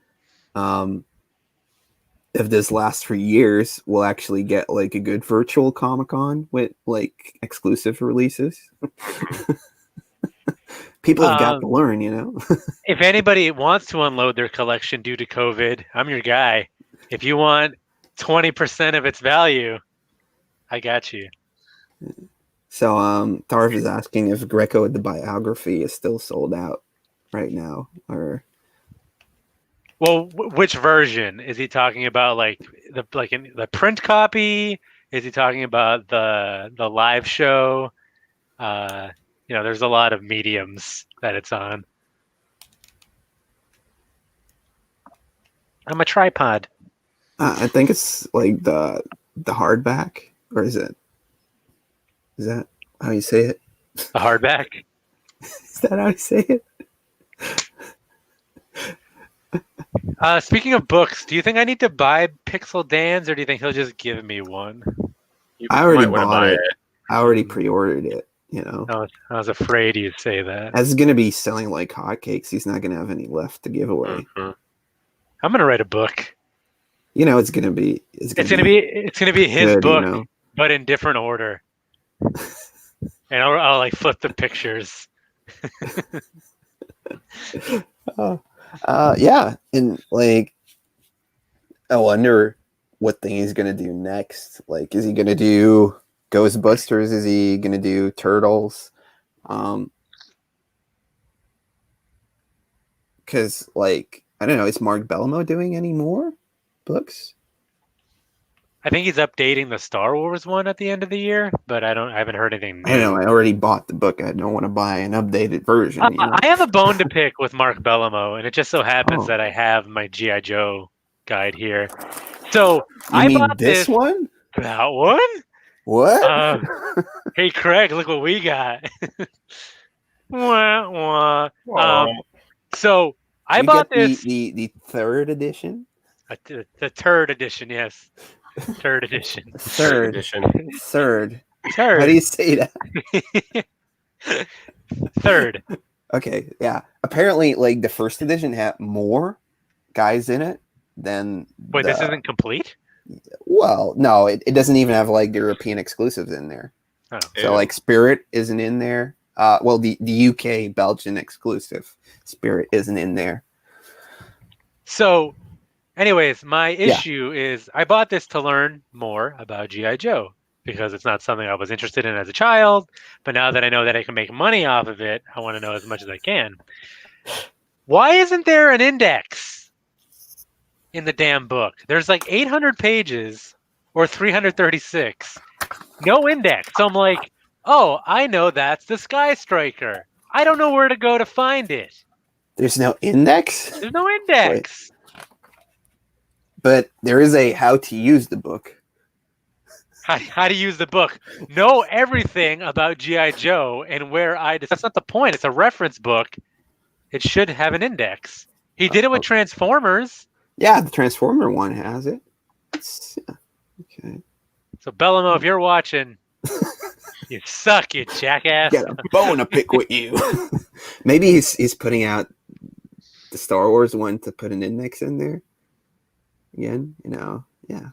if this lasts for years, we'll actually get like a good virtual Comic-Con with like exclusive releases. People have got to learn, If anybody wants to unload their collection due to COVID, I'm your guy. If you want 20% of its value, I got you. So Tarv is asking if Greco the biography is still sold out right now, or well, which version is he talking about? Like the print copy? Is he talking about the live show? There's a lot of mediums that it's on. I'm a tripod. I think it's like the hardback, or is it Is that how you say it? A hardback. Is that how you say it? Speaking of books, do you think I need to buy Pixel Dan's, or do you think he'll just give me one? You I already might want to bought buy it. I already pre-ordered it. I was afraid you'd say that. As it's gonna be selling like hotcakes, he's not gonna have any left to give away. Mhm. I'm gonna write a book. It's gonna be It's gonna be his good, book, but in different order. And I'll like flip the pictures. Yeah, and like I wonder what thing he's gonna do next. Like, is he gonna do Ghostbusters? Is he gonna do Turtles? Because like I don't know, is Mark Bellamo doing any more books? I think he's updating the Star Wars one at the end of the year, but I haven't heard anything new. I know. I already bought the book. I don't want to buy an updated version. I have a bone to pick with Mark Bellamo, and it just so happens Oh. that I have my G.I. Joe guide here. So You mean bought this one? That one? What? Hey, Craig, look what we got. Wah, wah. So I bought this. The third edition? The third edition, yes. Third edition. Third edition. Third. How do you say that? Third. Okay, yeah. Apparently, like the first edition had more guys in it than. Wait, this isn't complete? Well, no, it doesn't even have like the European exclusives in there. Oh. So like Spirit isn't in there. Well, the UK Belgian exclusive Spirit isn't in there. So, anyways, my issue is I bought this to learn more about G.I. Joe because it's not something I was interested in as a child. But now that I know that I can make money off of it, I want to know as much as I can. Why isn't there an index in the damn book? There's like 800 pages or 336. No index. So I'm like, oh, I know that's the Sky Striker. I don't know where to go to find it. There's no index? There's no index. Wait. But there is a how to use the book. How to use the book. Know everything about G.I. Joe and where that's not the point. It's a reference book. It should have an index. He did it with Transformers. Yeah, the Transformer one has it. Okay. So Bellamo, if you're watching, you suck, you jackass. Get a bone to pick with you. Maybe he's putting out the Star Wars one to put an index in there. Again, yeah.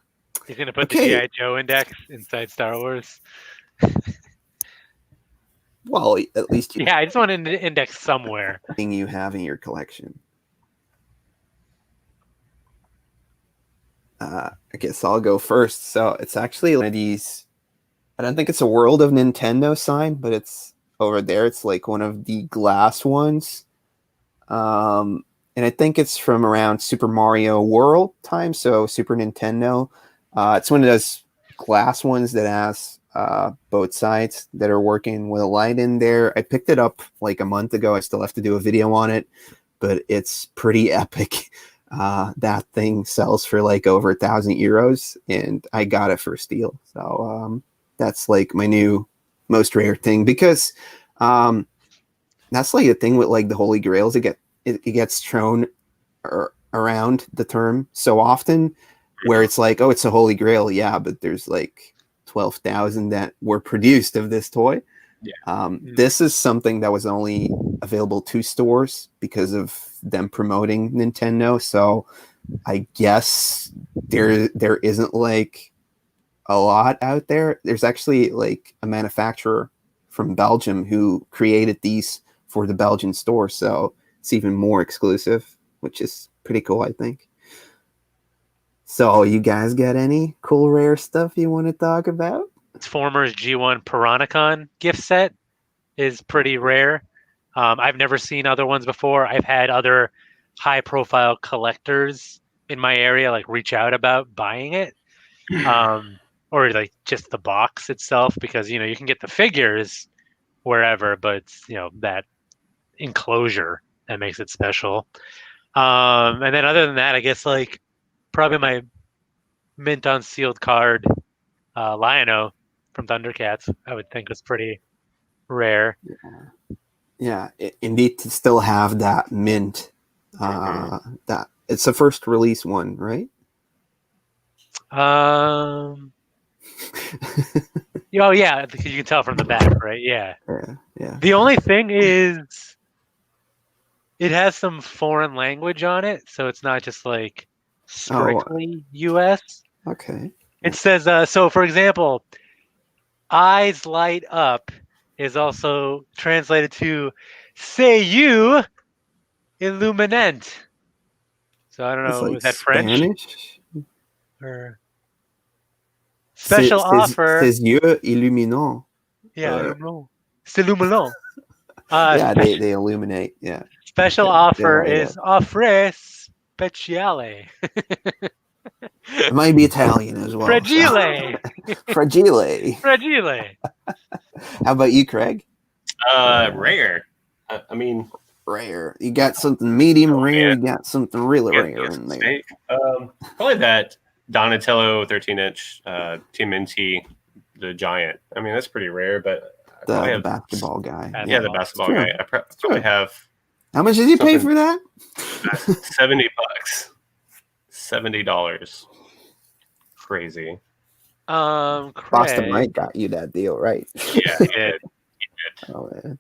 He's gonna put the G.I. Joe index inside Star Wars. Well, at least I just want an index somewhere. Thing you have in your collection. I guess I'll go first. So it's actually one of these. I don't think it's a World of Nintendo sign, but it's over there. It's like one of the glass ones. And I think it's from around Super Mario World time. So Super Nintendo. It's one of those glass ones that has both sides that are working with a light in there. I picked it up like a month ago. I still have to do a video on it, but it's pretty epic. That thing sells for like over €1,000, and I got it for a steal. So that's like my new most rare thing, because that's like the thing with like the Holy Grails. It gets thrown around the term so often, where it's like, oh, it's a Holy Grail, yeah, but there's like 12,000 that were produced of this toy. Yeah. This is something that was only available to stores because of them promoting Nintendo. So I guess there isn't like a lot out there. There's actually like a manufacturer from Belgium who created these for the Belgian store. So it's even more exclusive, which is pretty cool, I think. So you guys got any cool rare stuff you want to talk about? Transformers G1 Piranacon gift set is pretty rare. I've never seen other ones before. I've had other high-profile collectors in my area like reach out about buying it, or like just the box itself, because you can get the figures wherever, but it's that enclosure that makes it special. And then other than that, I guess like probably my mint unsealed card, Lion-O from Thundercats, I would think was pretty rare. Yeah, indeed, to still have that mint. That it's the first release one, right? Oh yeah, because you can tell from the back, right? Yeah. Yeah. The only thing is, it has some foreign language on it, so it's not just like Oh, strictly U.S. okay. It says so. For example, "Eyes light up" is also translated to "Say you illuminant." So I don't It's know. like Is that French Spanish. or special offer? Ses yeux illuminants. Yeah, I don't know. C'est illuminant. Yeah, they illuminate. Yeah. Special They offer light up. is offre speciale. It might be Italian as well. Fragile. Fragile. Fragile. How about you, Craig? Rare. I mean, Rare. You got something medium rare. man. You got something really Get rare in there. steak. Probably that Donatello 13-inch TMNT, the giant. I mean, that's pretty rare, but I probably The have basketball guy. yeah, the basketball Sure. guy. I probably have How much did you pay something- for that? $70. $70. Crazy. Boston Craig. Mike got you that deal, right? Yeah, he did. Oh, man.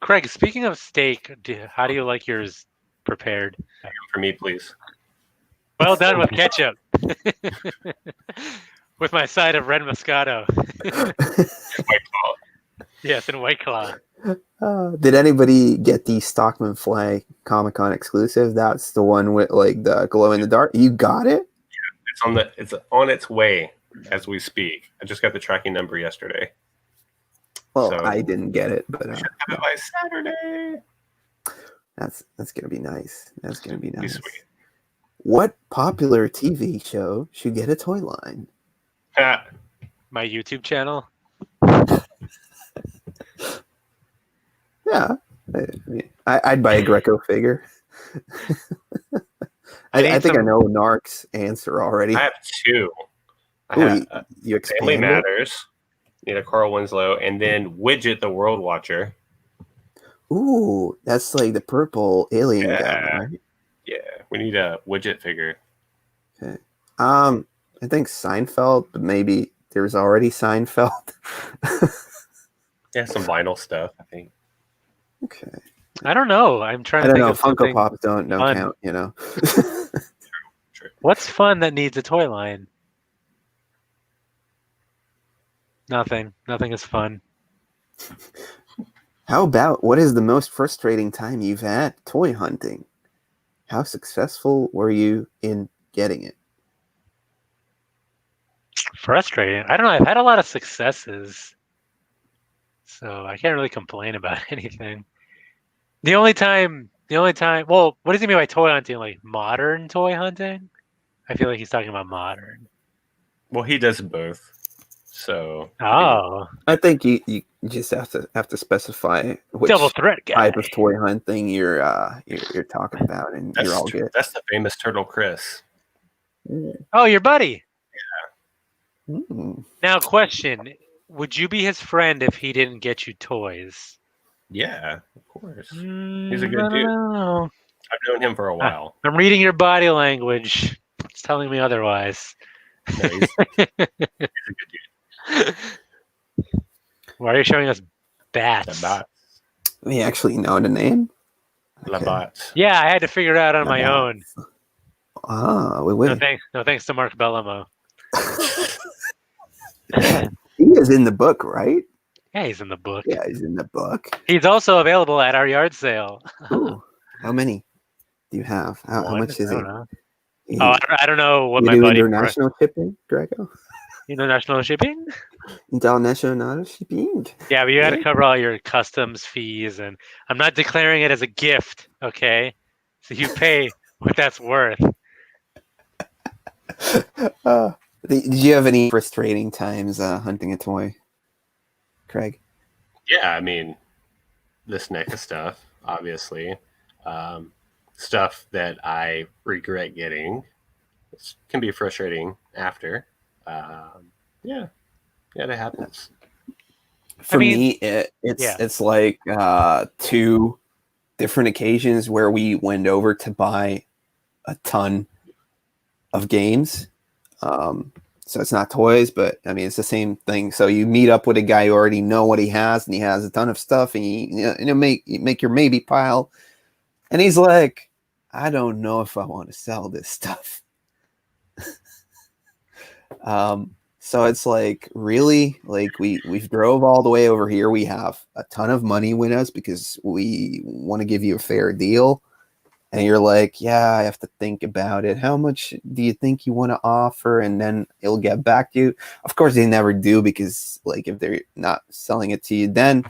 Craig, speaking of steak, how do you like yours prepared? For me, please. Well done with ketchup. With my side of red Moscato. White Claw. Yes, and White Claw. Did anybody get the Stockman Flag Comic-Con exclusive? That's the one with like the glow in the dark. You got it? It's on its way as we speak. I just got the tracking number yesterday. Well, So- I didn't get it, but Have it by Saturday. that's gonna be nice. That's gonna be Be nice. sweet. What popular TV show should get a toy line? Ha. My YouTube channel. Yeah, I'd buy a Greco figure. I think I know NARC's answer already. I have two. I Ooh, have you Family expand it? Matters. Need a Carl Winslow, and then Widget, the World Watcher. Ooh, that's like the purple alien guy, Yeah. right? Yeah, we need a Widget figure. Okay. I think Seinfeld, but maybe there's already Seinfeld. Yeah, some vinyl stuff, I think. Okay. I don't know. I'm trying I to don't think know. of Funko something. Pops don't fun. count, you know. True. What's fun that needs a toy line? Nothing. Nothing is fun. How about what is the most frustrating time you've had toy hunting? How successful were you in getting it? Frustrating. I don't know. I've had a lot of successes, so I can't really complain about anything. The only time. Well, what does he mean by toy hunting? Like modern toy hunting? I feel like he's talking about modern. Well, he does both. So Oh, I think you just have to specify which double threat guy. type of toy hunting you're talking about, and you're all good. that's the famous Turtle Chris. Oh, your buddy. Mm. Now, question: would you be his friend if he didn't get you toys? Yeah, of course. He's a I good don't dude. know. I've known him for a while. I'm reading your body language. It's telling me otherwise. No, he's a good dude. Why are you showing us bats? Labat. We actually know the name. Labat. Yeah, I had to figure it out on my own. Ah, wait. No thanks to Mark Bellamo. He is in the book, right? Yeah, he's in the book. Yeah, he's in the book. He's also available at our yard sale. Ooh, how many do you have? How One? much is I he? don't know. Oh, I don't know what You my do buddy. international shipping, Greco? International shipping? International shipping. Yeah, but you got to Yeah. cover all your customs fees, and I'm not declaring it as a gift, okay? So you pay what that's worth. Did you have any frustrating times hunting a toy, Craig? Yeah, I mean, this NECA stuff, obviously. Stuff that I regret getting. It can be frustrating after. Yeah. Yeah, that happens. For mean, me, it's like 2 different occasions where we went over to buy a ton of games. So it's not toys, but I mean it's the same thing. So you meet up with a guy who already know what he has, and he has a ton of stuff, and you make your maybe pile, and he's like, I don't know if I want to sell this stuff. So it's like, really, like we've drove all the way over here. We have a ton of money with us because we want to give you a fair deal. And you're like, yeah, I have to think about it. How much do you think you want to offer? And then it'll get back to you. Of course, they never do, because like if they're not selling it to you, then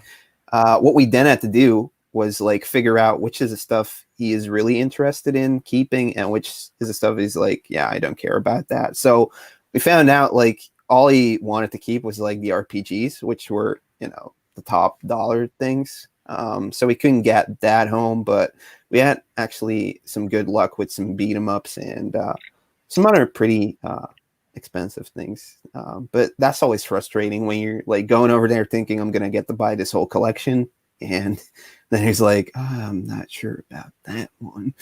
what we then had to do was like figure out which is the stuff he is really interested in keeping and which is the stuff he's like, yeah, I don't care about that. So we found out like all he wanted to keep was like the RPGs, which were, the top dollar things. So we couldn't get that home, but we had actually some good luck with some beat 'em ups and some other pretty expensive things. But that's always frustrating when you're like going over there thinking I'm gonna get to buy this whole collection, and then he's like, I'm not sure about that one.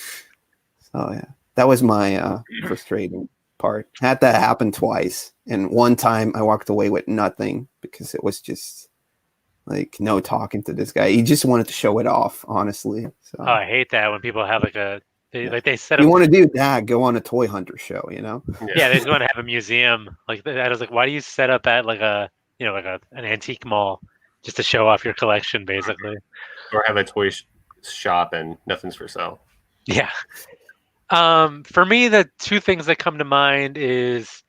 So yeah, that was my frustrating part. Had that happen twice, and one time I walked away with nothing because it was just like no talking to this guy. He just wanted to show it off, honestly. So Oh, I hate that when people have like they set you up. want to do that, go on a toy hunter show, Yeah, they just want to have a museum. Like I was like, why do you set up at like an antique mall just to show off your collection, basically? Or have a toy shop and nothing's for sale. Yeah. For me, the 2 things that come to mind is,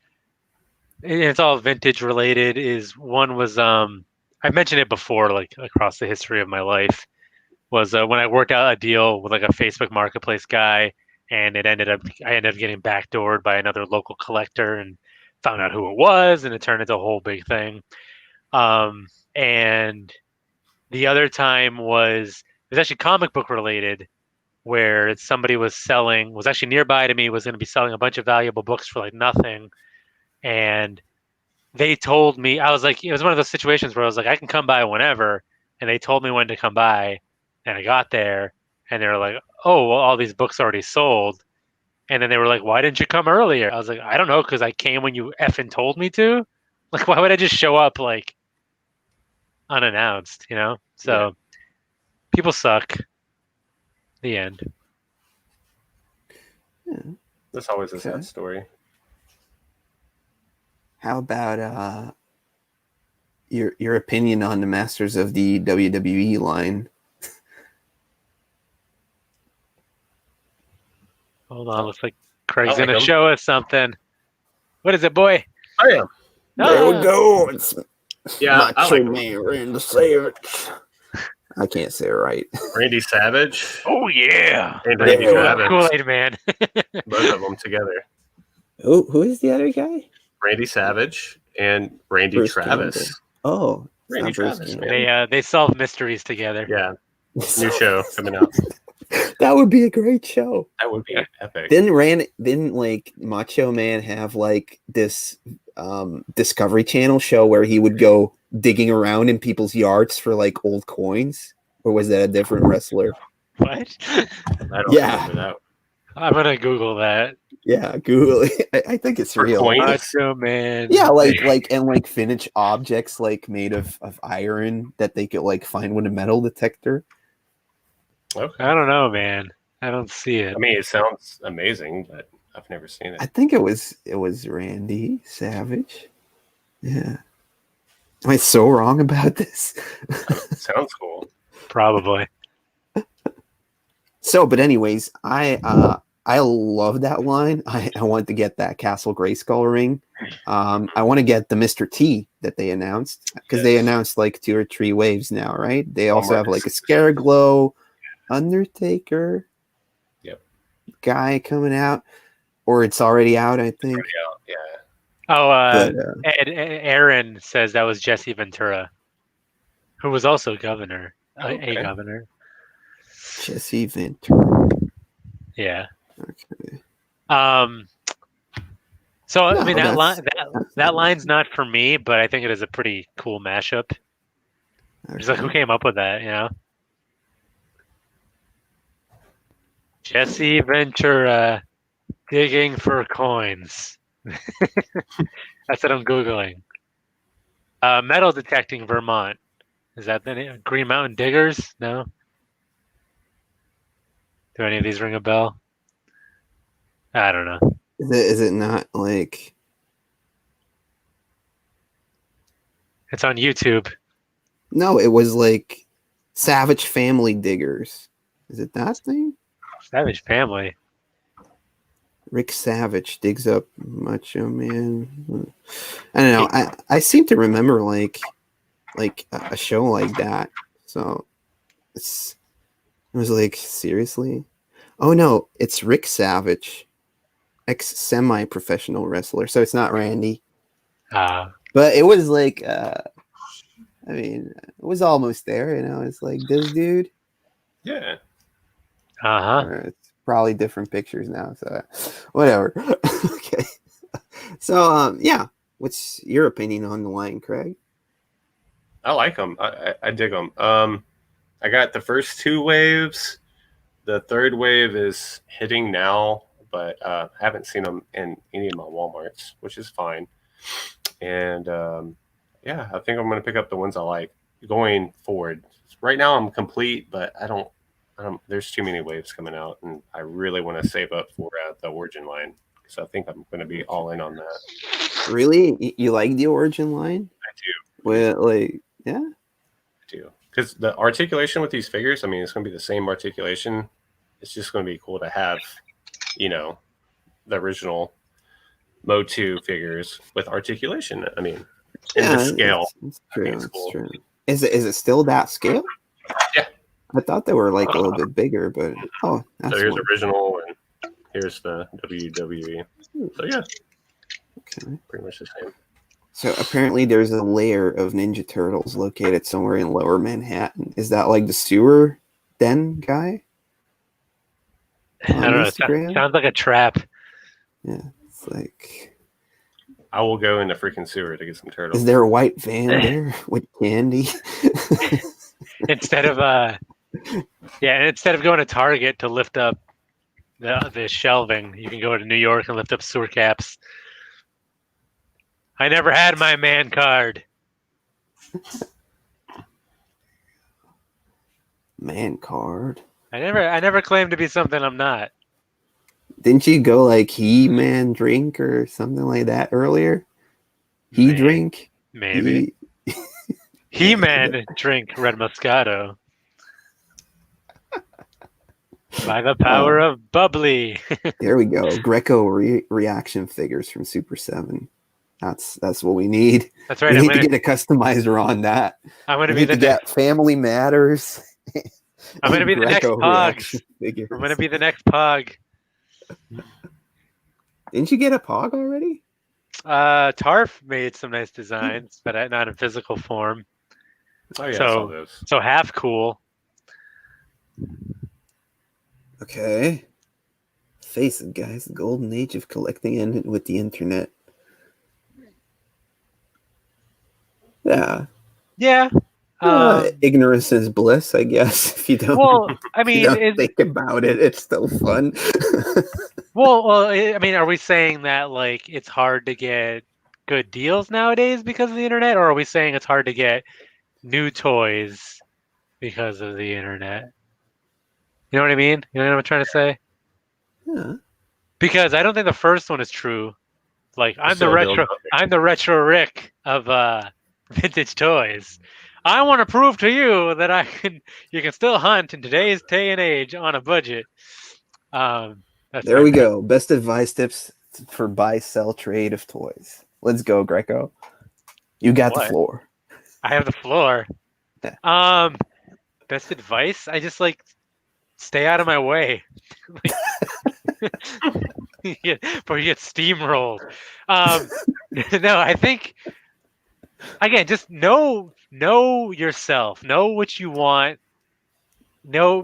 and it's all vintage related. Is one was I mentioned it before, like across the history of my life, was when I worked out a deal with like a Facebook Marketplace guy, and I ended up getting backdoored by another local collector and found out who it was, and it turned into a whole big thing. And the other time it was actually comic book related, where somebody was actually nearby to me, was going to be selling a bunch of valuable books for like nothing, and they told me, I was like, it was one of those situations where I was like, I can come by whenever, and they told me when to come by, and I got there, and they were like, oh, well, all these books already sold, and then they were like, why didn't you come earlier? I was like, I don't know, because I came when you effing told me to. Like, why would I just show up like unannounced? So people suck. The end. Yeah. That's always a sad story. How about your opinion on the Masters of the WWE line? Hold on, looks like Craig's like gonna 'em. show us something. What is it, boy? I am. There we go. It's Yeah, I Macho like 'em. Man Randy Savage. I can't say it right. Randy Savage Oh yeah, and Randy Travis. Kool-Aid Man. Both of them together. Who is the other guy? Randy Savage and Randy Bruce Travis. Campbell. Oh, it's Randy not Bruce Travis, Campbell. man. They solve mysteries together. Yeah, new show coming out. That would be a great show. That would be epic. Didn't like Macho Man have like this Discovery Channel show where he would go digging around in people's yards for like old coins? Or was that a different wrestler? What? I don't Yeah. remember that. I'm gonna Google that. Yeah, Google it. I think it's For real. coins? Macho Man. Yeah, like vintage objects like made of iron that they could like find with a metal detector. Okay. I don't know, man. I don't see it. I mean, it sounds amazing, but I've never seen I it. think it was Randy Savage. Yeah. Am I so wrong about this? Sounds cool. Probably. So, but anyways, I love that line. I want to get that Castle Grayskull ring. I want to get the Mr. T that they announced, because they announced like 2 or 3 waves now, right? They also have like a Scareglow, Undertaker, guy coming out, or it's already out, I think. Already out, yeah. Oh, But, Aaron says that was Jesse Ventura, who was also governor, a governor. Jesse Ventura. Yeah. Okay. So I No, mean that's that line's not for me, but I think it is a pretty cool mashup. Just like who came up with that, you know? Jesse Ventura digging for coins. That's what I'm googling. Metal detecting Vermont. Is that the name? Green Mountain Diggers? No. Do any of these ring a bell? I don't know. Is it not like It's on YouTube. no, it was like Savage Family Diggers. Is it that thing? Savage Family. Rick Savage digs up Macho Man. I don't know. I seem to remember like a show like that. So it was like seriously. Oh no, it's Rick Savage, ex semi-professional wrestler. So it's not Randy. But it was like I mean, it was almost there, you know. It's like this dude. Yeah. It's probably different pictures now, so whatever. Okay. So yeah, what's your opinion on the line, Craig? I like them. I dig them. I got the first 2 waves. The third wave is hitting now, but I haven't seen them in any of my Walmarts, which is fine. And yeah, I think I'm going to pick up the ones I like going forward. Right now I'm complete, but I don't there's too many waves coming out, and I really want to save up for the Origin line. So I think I'm going to be all in on that. Really? You like the Origin line? I do. Well, like, yeah. I do. Because the articulation with these figures, I mean, it's going to be the same articulation. It's just going to be cool to have, you know, the original Motu figures with articulation. I mean, in the scale. It's true. It's cool. True. Is it still that scale? Yeah. I thought they were like a little bit bigger, but that's so here's original and here's the WWE. So yeah, okay, pretty much the same. So apparently there's a lair of Ninja Turtles located somewhere in Lower Manhattan. Is that like the sewer den guy? I don't know. It sounds like a trap. Yeah, it's like I will go in the freaking sewer to get some turtles. Is there a white van there with candy? Instead of going to Target to lift up the shelving, you can go to New York and lift up sewer caps. I never had my man card. Man card. I never claimed to be something I'm not. Didn't you go like He-Man drink or something like that earlier? Drink? Maybe. He-Man drink Red Moscato. By the power of bubbly. There we go. Greco reaction figures from Super 7. That's what we need. That's right. We need to get a customizer on that. I'm going to be the next Family Matters. I'm going to be the next Pogs. I'm going to be the next Pog. Didn't you get a Pog already? Tarf made some nice designs, but not in physical form. Oh yeah, I saw those. So half cool. Okay. Face it, guys. The golden age of collecting ended with the internet. Yeah. Yeah. Ignorance is bliss, I guess. If you don't, think about it, it's still fun. well, I mean, are we saying that like it's hard to get good deals nowadays because of the internet, or are we saying it's hard to get new toys because of the internet? You know what I mean? You know what I'm trying to say? Yeah. Because I don't think the first one is true. Like I'm the retro Rick of vintage toys. I want to prove to you that you can still hunt in today's day and age on a budget. There we go. Best advice tips for buy, sell, trade of toys. Let's go, Greco. You got the floor. I have the floor. Yeah. Best advice? I just stay out of my way. Before you get steamrolled. No, I think again, just know yourself. Know what you want.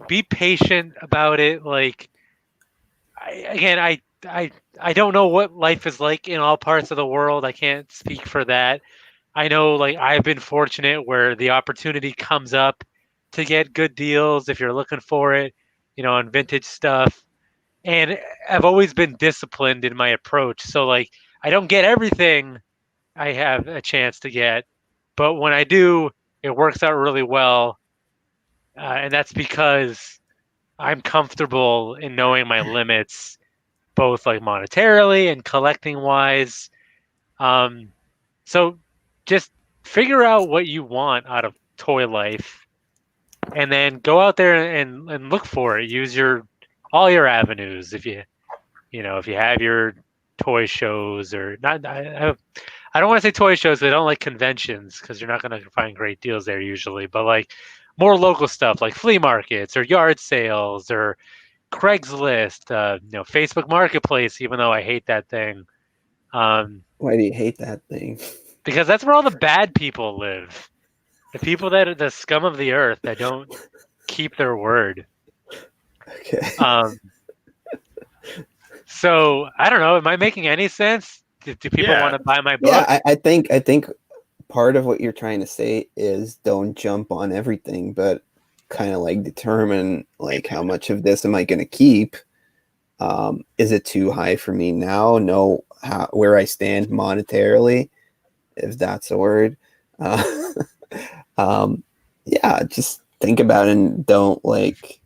Be patient about it. I I don't know what life is like in all parts of the world. I can't speak for that. I know like I've been fortunate where the opportunity comes up to get good deals if you're looking for it, on vintage stuff. And I've always been disciplined in my approach. So like I don't get everything I have a chance to get, but when I do, it works out really well. And that's because I'm comfortable in knowing my limits, both like monetarily and collecting wise. Um, so just figure out what you want out of toy life and then go out there and look for it. Use all your avenues. If you have your toy shows or not, I don't want to say toy shows. I don't like conventions because you're not going to find great deals there usually. But like more local stuff, like flea markets or yard sales or Craigslist, Facebook Marketplace. Even though I hate that thing, Why do you hate that thing? because that's where all the bad people live. The people that are the scum of the earth that don't keep their word. Okay. So I don't know. Am I making any sense? Do people want to buy my book? Yeah, I think part of what you're trying to say is don't jump on everything, but kind of like determine like how much of this am I going to keep? Is it too high for me now? Know where I stand monetarily, if that's a word. Yeah, just think about it and don't like,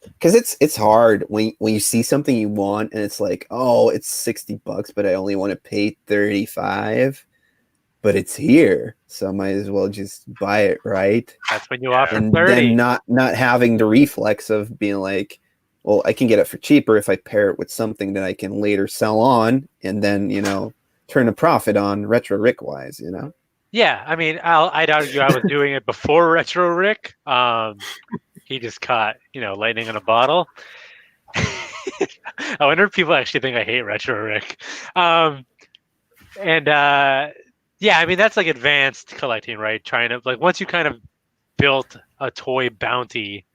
because it's hard when you see something you want and it's like, oh, it's $60, but I only want to pay 35, but it's here, so I might as well just buy it, right? That's when you offer And 30. then not having the reflex of being like, well, I can get it for cheaper if I pair it with something that I can later sell on and then turn a profit on Retro Rick wise, Yeah, I mean, I'd argue I was doing it before Retro Rick. He just caught, lightning in a bottle. I wonder if people actually think I hate Retro Rick. Yeah, I mean, that's like advanced collecting, right? Trying to, like, once you kind of built a toy bounty,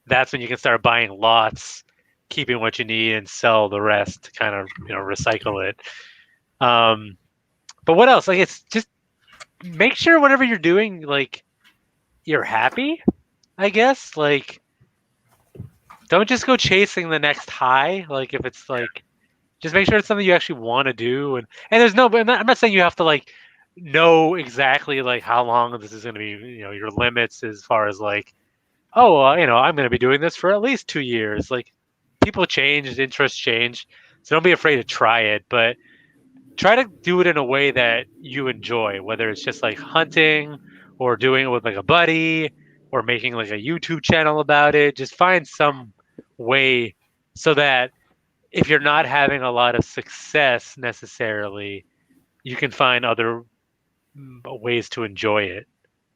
that's when you can start buying lots, keeping what you need, and sell the rest to kind of, recycle it. But what else? Like, it's just make sure whatever you're doing, like, you're happy, I guess. Like, don't just go chasing the next high. Like, if it's like, just make sure it's something you actually want to do. And there's no, but I'm not saying you have to like know exactly like how long this is going to be, your limits as far as like, oh, I'm going to be doing this for at least 2 years. Like, people change, interests change. So don't be afraid to try it, but try to do it in a way that you enjoy, whether it's just like hunting or doing it with like a buddy or making like a YouTube channel about it. Just find some way so that if you're not having a lot of success necessarily, you can find other ways to enjoy it,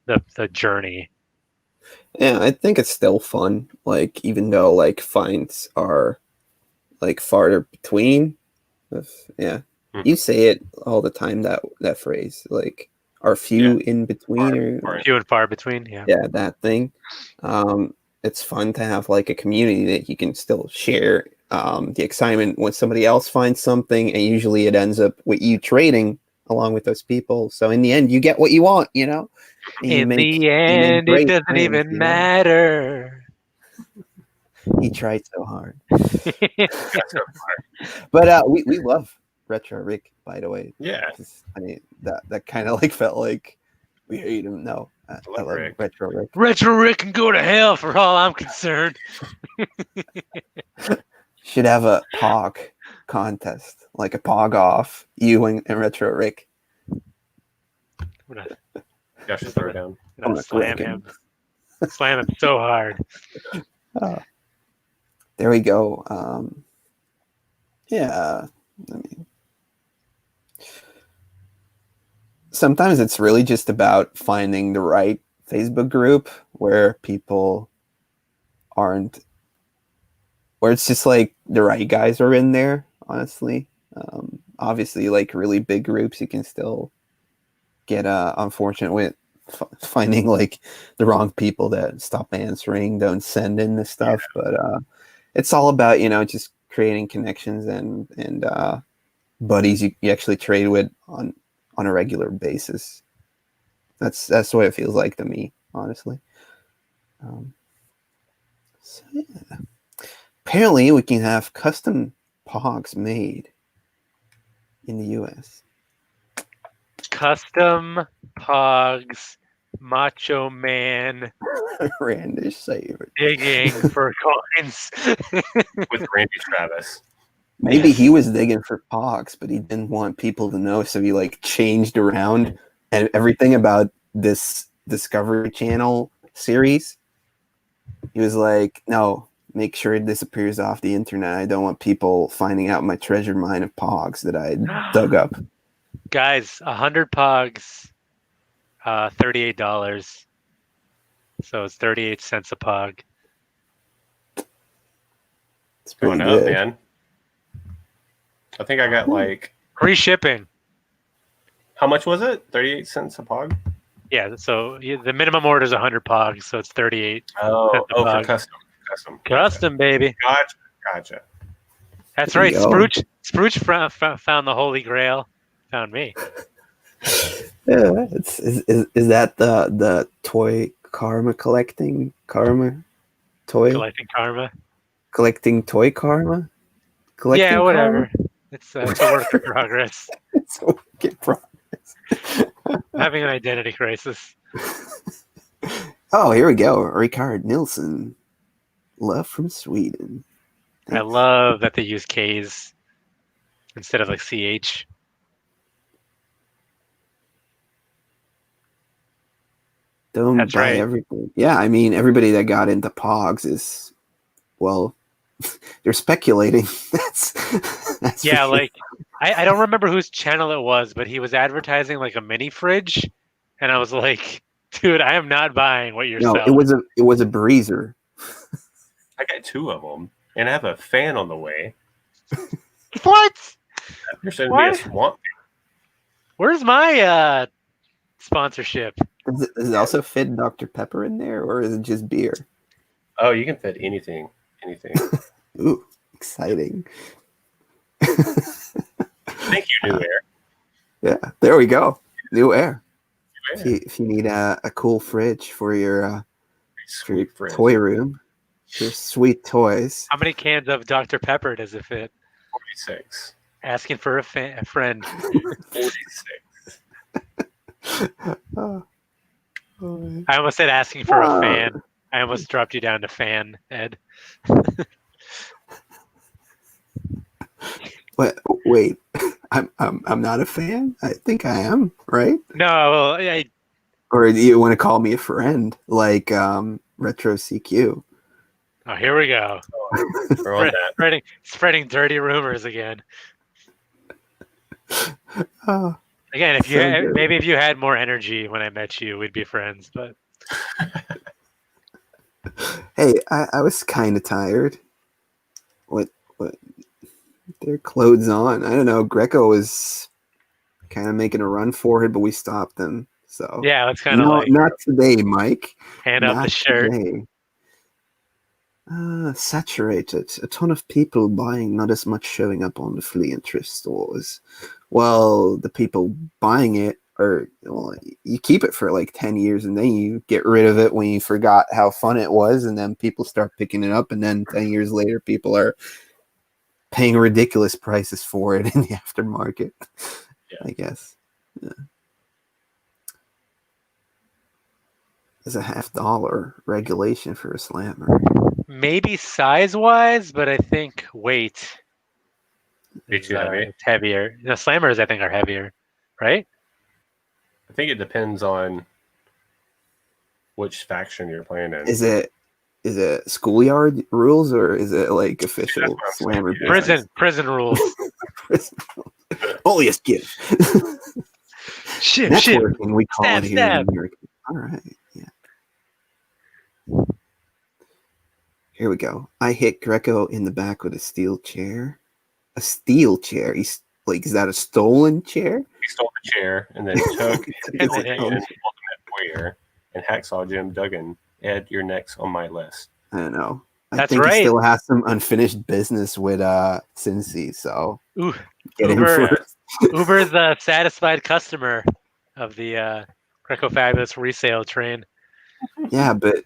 the journey. Yeah, I think it's still fun. Like, even though like finds are like farther between. Yeah, you say it all the time, that phrase, like, are few in between, few and far between. Yeah, that thing. It's fun to have like a community that you can still share the excitement when somebody else finds something, and usually it ends up with you trading along with those people. So in the end, you get what you want, And In the end, it doesn't friends, even matter. He tried so hard. But we love Retro Rick, by the way. Yeah. I mean, that kind of like felt like we hate him. No, I love Rick. Retro Rick. Retro Rick can go to hell for all I'm concerned. Should have a Pog contest, like a Pog off, you and Retro Rick. Josh, just throw it down. Slam him. Slam him so hard. There we go. Yeah, I mean, sometimes it's really just about finding the right Facebook group where people aren't, where it's just like the right guys are in there, honestly. Obviously, like really big groups, you can still get unfortunate with finding like the wrong people that stop answering, don't send in this stuff. But it's all about, just creating connections and buddies you actually trade with on a regular basis. That's what it feels like to me, honestly. So yeah. Apparently, we can have custom Pogs made in the U.S. Custom Pogs, Macho Man Randish favorite. digging for coins. With Randy Travis. Maybe Yes. he was digging for Pogs, but he didn't want people to know, so he like changed around and everything about this Discovery Channel series. He was like, "No, make sure it disappears off the internet. I don't want people finding out my treasure mine of Pogs that I dug up." Guys, 100 Pogs, $38. So it's 38 cents a Pog. It's pretty Going up, good. man. I think I got like, Free shipping. how much was it? 38 cents a Pog? Yeah, so the minimum order is 100 Pogs, so it's 38 Oh, cents a for Pog. custom. Custom, baby. Gotcha. That's There right. you go. Sprooch found the Holy Grail. Found me. Yeah, is that the toy karma collecting toy Collecting karma. collecting toy karma collecting Yeah, whatever. karma? It's a work in progress. It's a work in progress. I'm having an identity crisis. Oh, here we go. Ricard Nilsson, love from Sweden. I love that they use K's instead of like CH. Don't That's buy right. everything. Yeah, I mean, everybody that got into Pogs is, well, they're speculating. That's Yeah, for sure. like I don't remember whose channel it was, but he was advertising like a mini fridge, and I was like, dude, I am not buying what you're No, selling. it was a breezer. I got 2 of them, and I have a fan on the way. What? You're sending me a What? swamp. Where's my sponsorship? Does it also fit Dr. Pepper in there, or is it just beer? Oh, you can fit anything. Ooh, exciting. Thank you, New Air. Yeah, there we go. New Air. New Air. If you need a cool fridge for your Sweet fridge. toy room, your sweet toys. How many cans of Dr. Pepper does it fit? 46. Asking for a friend. 46. Oh, I almost said asking for a fan. I almost dropped you down to fan, Ed. wait. I'm not a fan. I think I am, right? No, Or do you want to call me a friend, like Retro CQ? oh, here we go. We're on that. Spreading dirty rumors again. Oh, Again, if you so good. maybe if you had more energy when I met you, we'd be friends. But Hey, I was kind of tired. What? Their clothes on. I don't know. Greco was kind of making a run for it, but we stopped them. So yeah, it's kind of no, like not today, Mike. hand up the shirt. Today. Saturated. A ton of people buying, not as much showing up on the flea and thrift stores. Well, the people buying it are, well, you keep it for like 10 years and then you get rid of it when you forgot how fun it was, and then people start picking it up, and then 10 years later people are paying ridiculous prices for it in the aftermarket. Yeah. I guess. Yeah. There's a $50 regulation for a slammer. Maybe size wise, but I think weight. Be too heavy. It's heavier. The slammers, I think, are heavier, right? I think it depends on which faction you're playing in. Is it schoolyard rules, or is it like official That's what I'm saying, slammer? yeah. Prison rules. Prison rules. Only give. Ship. Networking, we call Stab, it here stab. in America. All right, yeah. Here we go. I hit Greco in the back with a steel chair. A steel chair? He's like, is that a stolen chair? He stole the chair and then took his Ultimate Warrior and Hacksaw Jim Duggan. Ed, you're next on my list. I don't know. That's think right. he still has some unfinished business with Cincy, so Ooh, get him Uber, first. Uber's the satisfied customer of the Grecofabulous resale train. Yeah, but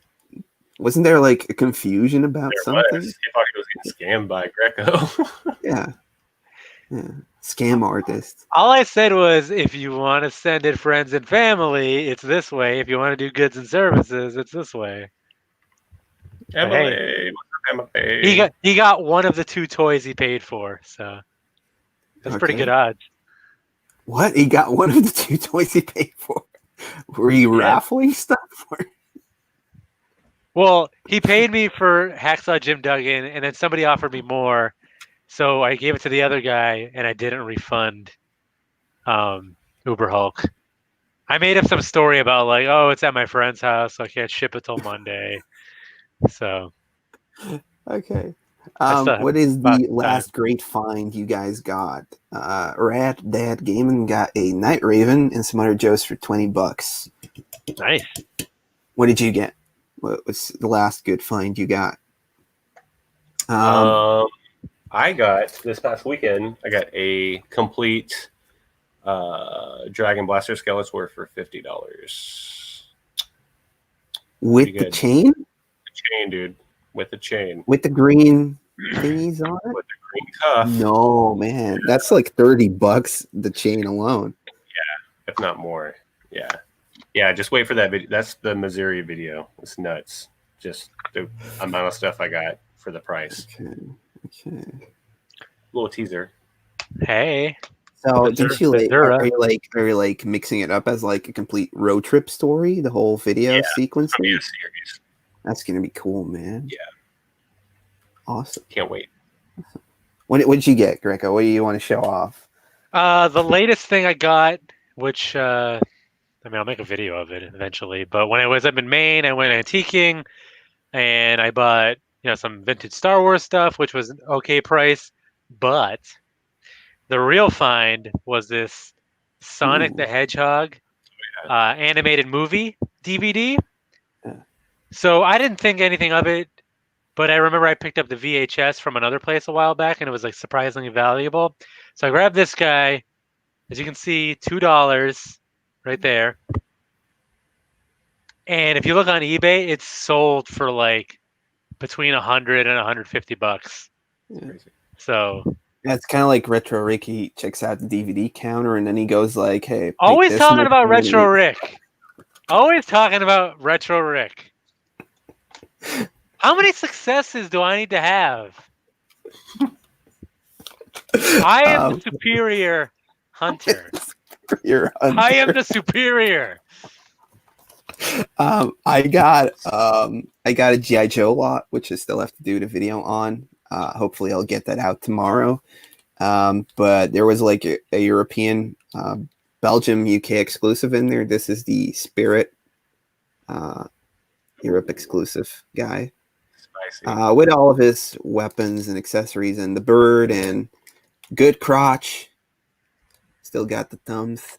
wasn't there like a confusion about There something? was. He thought he was getting scammed by Greco. Yeah. Scam artist. All I said was, if you want to send it friends and family, it's this way. If you want to do goods and services, it's this way. But hey, Emily, what's up, Emily? he got one of the 2 toys he paid for, so that's pretty good odds. What? He got one of the 2 toys he paid for. Were you raffling stuff? Well, he paid me for Hacksaw Jim Duggan, and then somebody offered me more, so I gave it to the other guy, and I didn't refund Uber Hulk. I made up some story about like, oh, it's at my friend's house, so I can't ship it till Monday. So Okay. What is the last great find you guys got? Rat Dad Gaming got a Night Raven and some other Joes for $20. Nice. What did you get? What was the last good find you got? I got this past weekend. I got a complete Dragon Blaster Skeletor for $50. With the chain? The chain, dude. With the chain. With the green thingies on it? With the green cuff. No, man. That's like $30, the chain alone. Yeah, if not more. Yeah. Yeah, just wait for that video. That's the Missouri video. It's nuts. Just the amount of stuff I got for the price. Okay. Little teaser. Hey. So did you like are you like mixing it up as like a complete road trip story, the whole video sequence? It's gonna be a series. That's gonna be cool, man. Yeah. Awesome. Can't wait. What did you get, Greco? What do you want to show off? The latest thing I got, which I mean, I'll make a video of it eventually. But when I was up in Maine, I went antiquing, and I bought some vintage Star Wars stuff, which was an okay price. But the real find was this Sonic the Hedgehog animated movie DVD. Yeah. So I didn't think anything of it, but I remember I picked up the VHS from another place a while back, and it was like surprisingly valuable. So I grabbed this guy. As you can see, $2 right there. And if you look on eBay, it's sold for like between $100 and $150. Yeah. So it's kind of like Retro Rick. He checks out the DVD counter and then he goes like, "Hey, always talking about Retro Rick. Always talking about Retro Rick. How many successes do I need to have? I am the superior hunter. I am the superior. I got a G.I. Joe lot, which I still have to do the video on. Hopefully I'll get that out tomorrow. But there was like a European, Belgium, UK exclusive in there. This is the Spirit Europe exclusive guy. Spicy. With all of his weapons and accessories and the bird and good crotch. Still got the thumbs.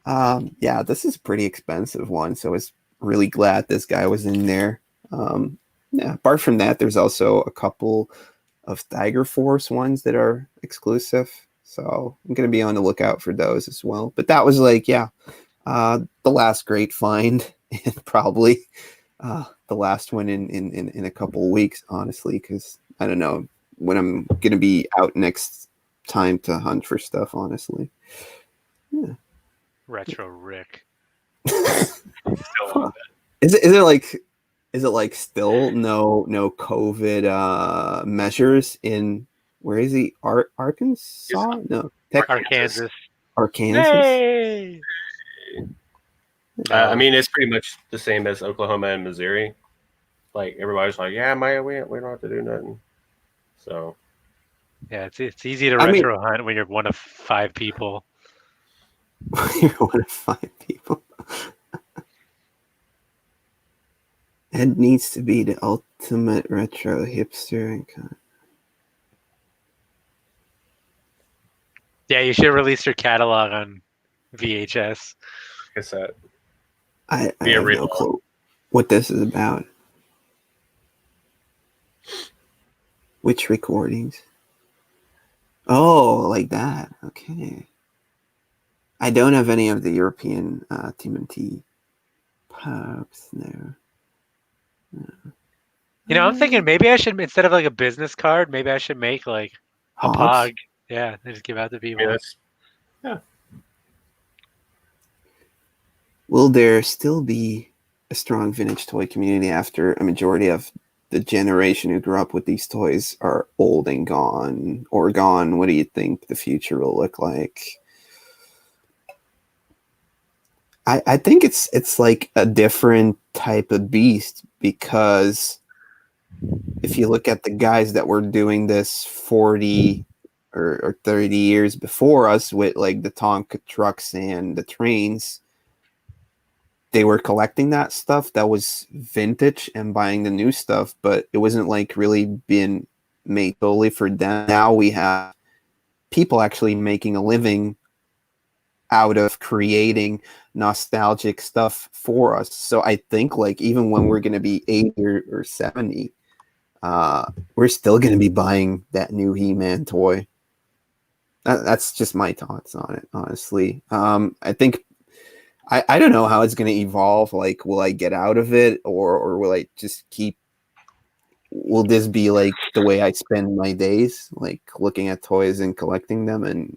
Yeah, this is a pretty expensive one, so I was really glad this guy was in there. Yeah, apart from that, there's also a couple of Tiger Force ones that are exclusive, so I'm going to be on the lookout for those as well. But that was like, the last great find, and probably the last one in a couple of weeks, honestly, because I don't know when I'm going to be out next time to hunt for stuff, honestly. Yeah. Retro Rick. Is it like still no COVID measures in, where is he? Arkansas? No, Arkansas. Hey! I mean, it's pretty much the same as Oklahoma and Missouri. Like everybody's like, yeah, Maya, we don't have to do nothing. So yeah, it's easy to retro hunt when you're one of 5 people. You're one of 5 people. Ed needs to be the ultimate retro hipster. Yeah, you should release your catalog on VHS. Cassette. I have no clue what this is about. Which recordings? Oh, like that. Okay. I don't have any of the European TMNT Pops. No. You know, I'm thinking maybe I should, instead of like a business card, maybe I should make like a Pogs? Pog. Yeah, and just give out to I people. mean, that's Will there still be a strong vintage toy community after a majority of the generation who grew up with these toys are old and gone or gone? What do you think the future will look like? I think it's like a different type of beast, because if you look at the guys that were doing this 40 or 30 years before us with like the Tonka trucks and the trains, they were collecting that stuff that was vintage and buying the new stuff, but it wasn't like really being made solely for them. Now we have people actually making a living out of creating nostalgic stuff for us. So I think like even when we're going to be 80 or 70, we're still going to be buying that new He-Man toy. That's just my thoughts on it, honestly. I think I don't know how it's going to evolve. Like, will I get out of it, or will I just keep? Will this be like the way I spend my days, like looking at toys and collecting them, and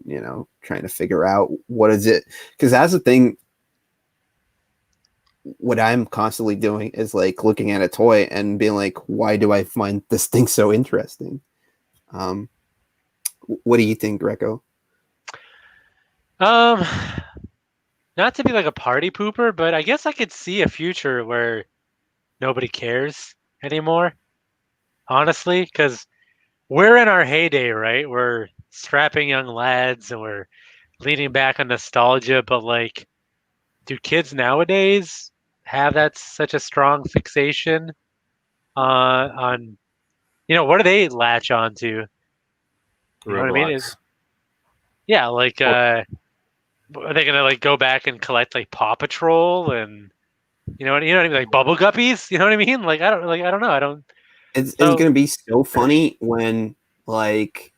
trying to figure out what is it? Because that's the thing. What I'm constantly doing is like looking at a toy and being like, why do I find this thing so interesting? What do you think, Greco? Not to be like a party pooper, but I guess I could see a future where nobody cares anymore. Honestly, because we're in our heyday, right? We're strapping young lads and we're leaning back on nostalgia, but like, do kids nowadays have that such a strong fixation on what do they latch on to? You know what I mean? Roblox. Yeah, like are they gonna like go back and collect like Paw Patrol and you know what I mean, like Bubble Guppies? You know what I mean? Like I don't know. I don't. It's So gonna be so funny when like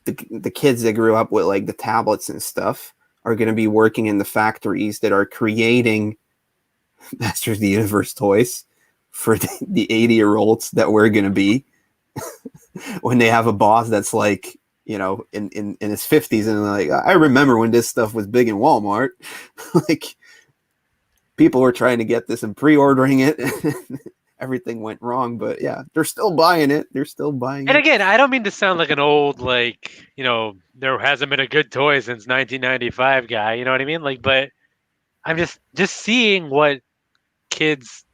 the kids that grew up with like the tablets and stuff are gonna be working in the factories that are creating Masters of the Universe toys for the 80-year-olds that we're gonna be when they have a boss that's like in his 50s, and like, I remember when this stuff was big in Walmart. Like, people were trying to get this and pre-ordering it. Everything went wrong, but yeah, they're still buying it. and again, I don't mean to sound like an old like there hasn't been a good toy since 1995 guy. You know what I mean? Like, but I'm just seeing what kids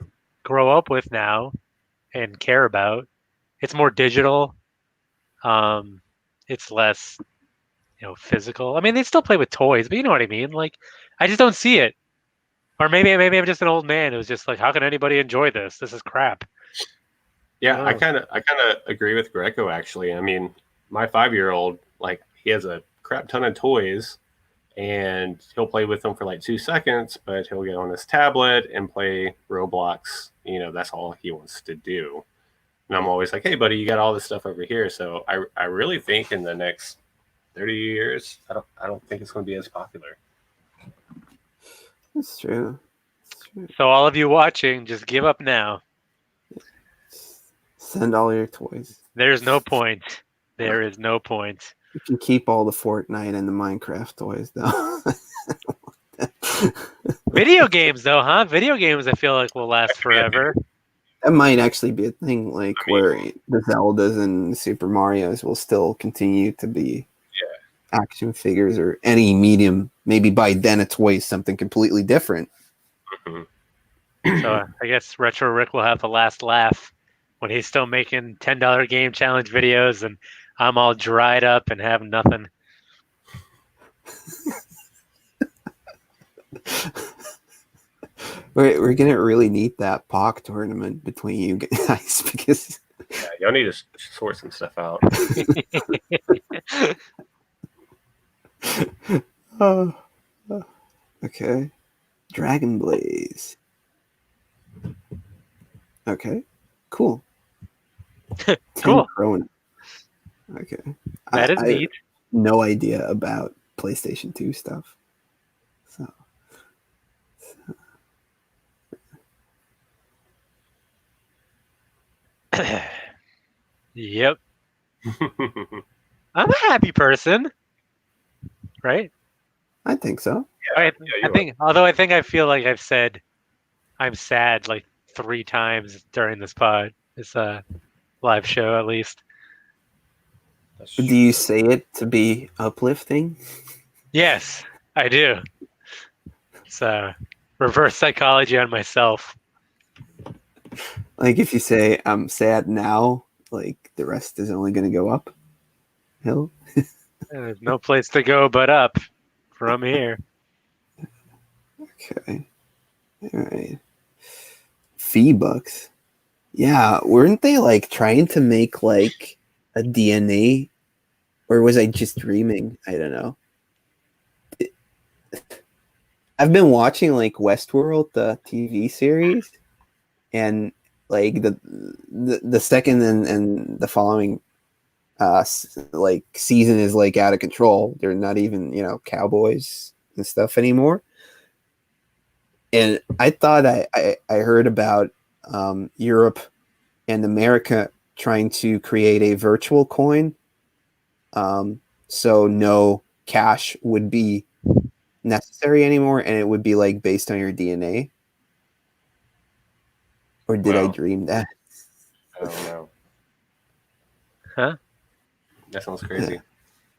grow up with now and care about. It's more digital. Um, it's less physical. I mean, they still play with toys, but you know what I mean. Like, I just don't see it. Or maybe I'm just an old man who's just like, how can anybody enjoy this? This is crap. Yeah, I kind of agree with Greco actually. I mean, my 5-year-old, like, he has a crap ton of toys, and he'll play with them for like 2 seconds, but he'll get on his tablet and play Roblox. That's all he wants to do. And I'm always like, hey, buddy, you got all this stuff over here. So I really think in the next 30 years, I don't think it's going to be as popular. That's true. So all of you watching, just give up now. Send all your toys. There's no point. There is no point. You can keep all the Fortnite and the Minecraft toys, though. Video games, though, huh? Video games, I feel like will last forever. That might actually be a thing, like where the Zeldas and Super Marios will still continue to be action figures or any medium. Maybe by then a toy is something completely different. Mm-hmm. So I guess Retro Rick will have the last laugh when he's still making $10 game challenge videos and I'm all dried up and have nothing. We're gonna really need that POC tournament between you guys, because y'all need to sort some stuff out. Okay, Dragon Blaze. Okay, cool. Cool. Okay. That is I neat. no idea about PlayStation 2 stuff. So Yep. I'm a happy person, right? I think so. I you think, although I think I feel like I've said I'm sad like 3 times during this live show at least. That's Do you say it to be uplifting? Yes, I do. It's reverse psychology on myself. Like if you say I'm sad now, like the rest is only going to go up hill. There's no place to go but up from here. Okay. All right. V-Bucks. Yeah, weren't they like trying to make like a DNA, or was I just dreaming? I don't know. I've been watching like Westworld, the TV series, and like the second and the following like season is like out of control. They're not even, cowboys and stuff anymore. And I thought I heard about Europe and America trying to create a virtual coin, so no cash would be necessary anymore, and it would be like based on your DNA. Or did I dream that? I don't know. Huh? That sounds crazy.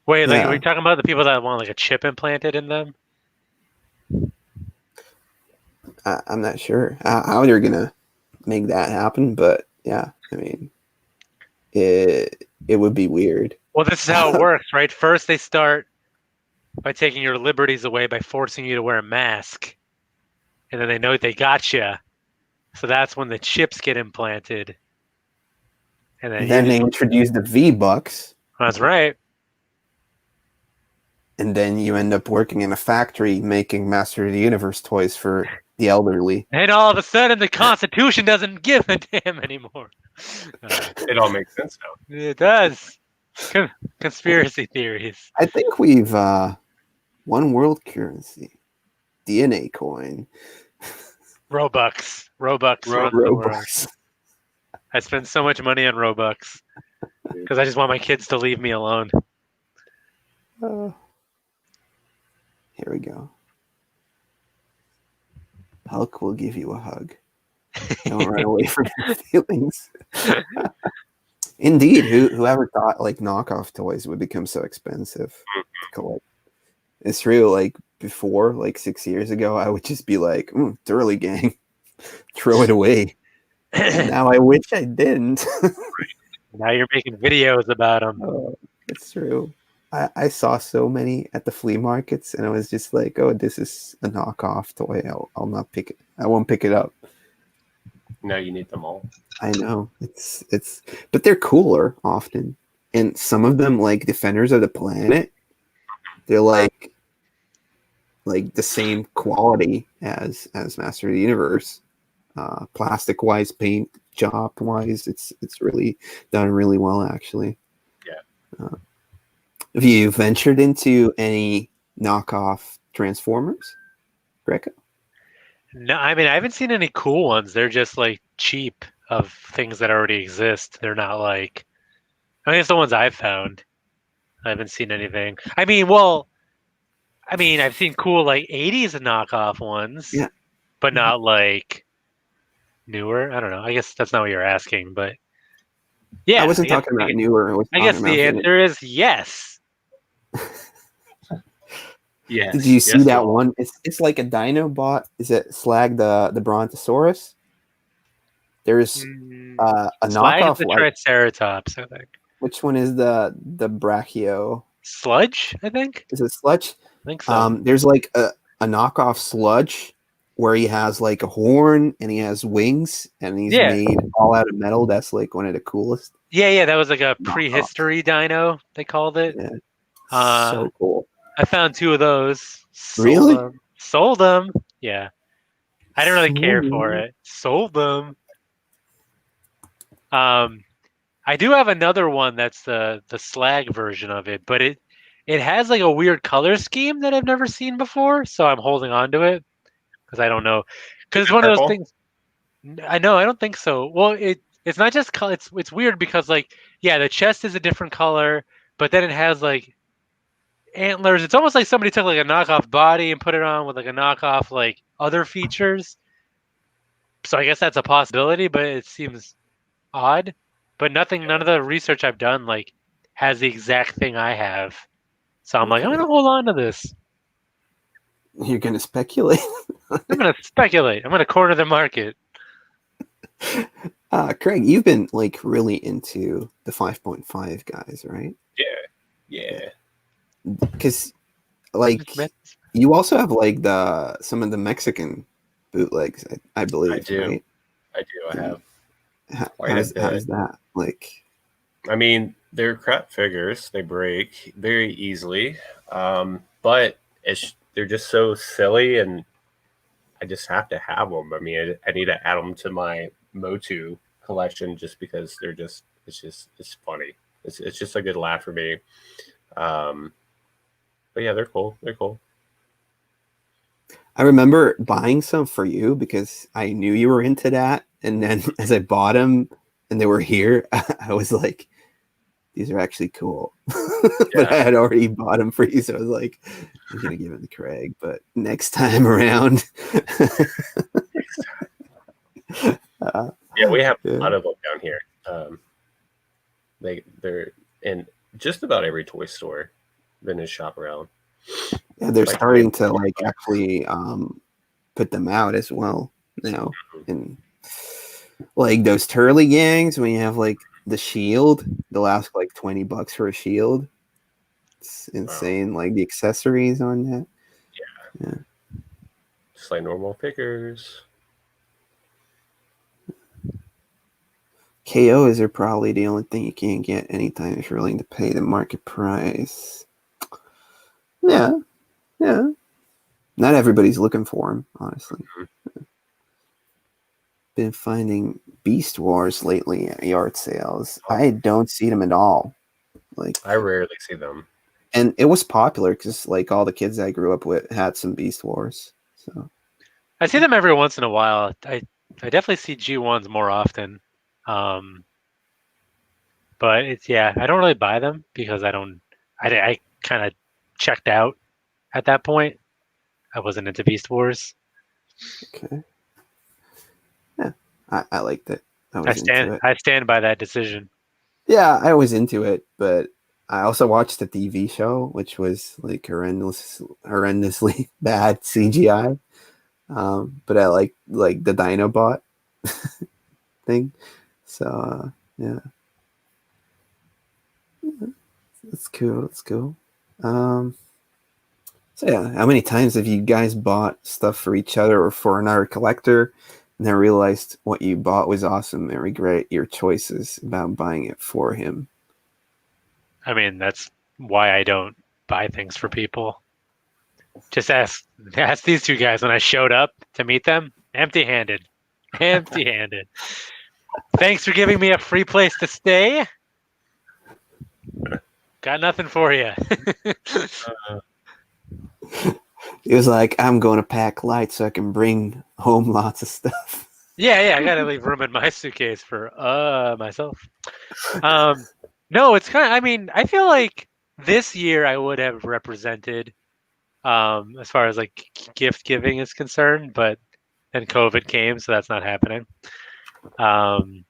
Wait, like, Yeah. are we talking about the people that want like a chip implanted in them? I'm not sure how they're gonna make that happen, but yeah, I mean, it would be weird. Well, this is how it works, right? First, they start by taking your liberties away by forcing you to wear a mask, and then they know they got you. So that's when the chips get implanted, and Then they introduce the V-Bucks, that's right. and then you end up working in a factory making Master of the Universe toys for the elderly. And all of a sudden, the Constitution doesn't give a damn anymore. It all makes sense now. It does. Conspiracy theories. I think we've one world currency, DNA coin, Robux runs the world. Robux. I spend so much money on Robux because I just want my kids to leave me alone. Here we go. Hulk will give you a hug. Don't run away from your feelings. Indeed, whoever thought like knockoff toys would become so expensive to collect? It's real. Like before, like 6 years ago, I would just be like, "Turley gang, throw it away." Now I wish I didn't. Now you're making videos about them. It's true. I saw so many at the flea markets, and I was just like, "Oh, this is a knockoff toy. I'll not pick it. I won't pick it up." Now you need them all. I know it's, but they're cooler often, and some of them, like Defenders of the Planet, they're like the same quality as Master of the Universe, plastic wise, paint job wise. It's really done really well, actually. Yeah. Have you ventured into any knockoff Transformers, Greco? No, I mean I haven't seen any cool ones. They're just like cheap of things that already exist. They're not like, I mean, it's the ones I've found. I haven't seen anything. I mean, I've seen cool like 80s knockoff ones, Yeah, but not like newer. I don't know. I guess that's not what you're asking, but yeah. I wasn't talking about newer. I guess the answer is yes. Yes. Did you see that one? It's like a Dinobot. Is it Slag the Brontosaurus? There's a Slag knockoff. is the Triceratops, I think. Which one is the Brachio? Sludge, I think. Is it Sludge? I think so. There's like a knockoff Sludge where he has like a horn and he has wings and he's made all out of metal. That's like one of the coolest. Yeah, that was like a prehistory dino, they called it. Yeah. So cool. I found 2 of those. Sold them. Yeah. I didn't really care for it. Sold them. I do have another one that's the slag version of it, but it has like a weird color scheme that I've never seen before, so I'm holding on to it because I don't know. Because Is it's it one of those purple? things. I know, I don't think so. Well, it's not just color. It's weird because like yeah, the chest is a different color, but then it has like antlers. It's almost like somebody took like a knockoff body and put it on with like a knockoff like other features. So I guess that's a possibility, but it seems odd. But none of the research I've done like has the exact thing I have. So I'm like, I'm Okay. gonna hold on to this. You're gonna speculate. I'm gonna speculate. I'm gonna corner the market. Craig, you've been like really into the 5.5 guys, right? Yeah. Because like you also have like some of the Mexican bootlegs, I I believe, do. right? I do. I have quite a How's bit. that? Like, I mean, they're crap figures. They break very easily, but they're just so silly, and I just have to have them. I mean, I need to add them to my Motu collection just because it's funny. It's just a good laugh for me. Um, but yeah, they're cool. They're cool. I remember buying some for you because I knew you were into that, and then as I bought them and they were here, I was like, these are actually cool. But I Yeah. had already bought them for you, so I was like, I'm gonna give it to Craig, but next time around. Yeah, we have a Yeah. lot of them down here. They're in just about every toy store, vintage shop around. Yeah, they're Like starting 20 to like bucks. actually put them out as well now. And like those Turley gangs, when you have like the shield, they'll ask like $20 for a shield. It's Wow. insane. Like the accessories on that. Yeah. Just like normal figures. KOs are probably the only thing you can't get anytime if you're willing to pay the market price. Yeah, yeah. Not everybody's looking for them, honestly. Been finding Beast Wars lately at yard sales. I don't see them at all. Like, I rarely see them. and it was popular because like all the kids I grew up with had some Beast Wars. So I see them every once in a while. I definitely see G1s more often. Um, but it's yeah, I don't really buy them because I kind of checked out at that point. I wasn't into Beast Wars. okay, yeah, I liked it. I was into it. I stand by that decision. Yeah, I was into it, but I also watched the TV show, which was like horrendously bad CGI. But I like the Dinobot thing. So yeah, that's cool. That's cool. Um, so yeah, how many times have you guys bought stuff for each other or for another collector, and then realized what you bought was awesome and regret your choices about buying it for him? I mean, that's why I don't buy things for people. Just ask these two guys when I showed up to meet them, empty-handed. Empty-handed. Thanks for giving me a free place to stay. Got nothing for you. It was like, I'm going to pack light so I can bring home lots of stuff. Yeah, I gotta leave room in my suitcase for myself. No, it's kind of. I mean, I feel like this year I would have represented as far as like gift giving is concerned, but then COVID came, so that's not happening. Um,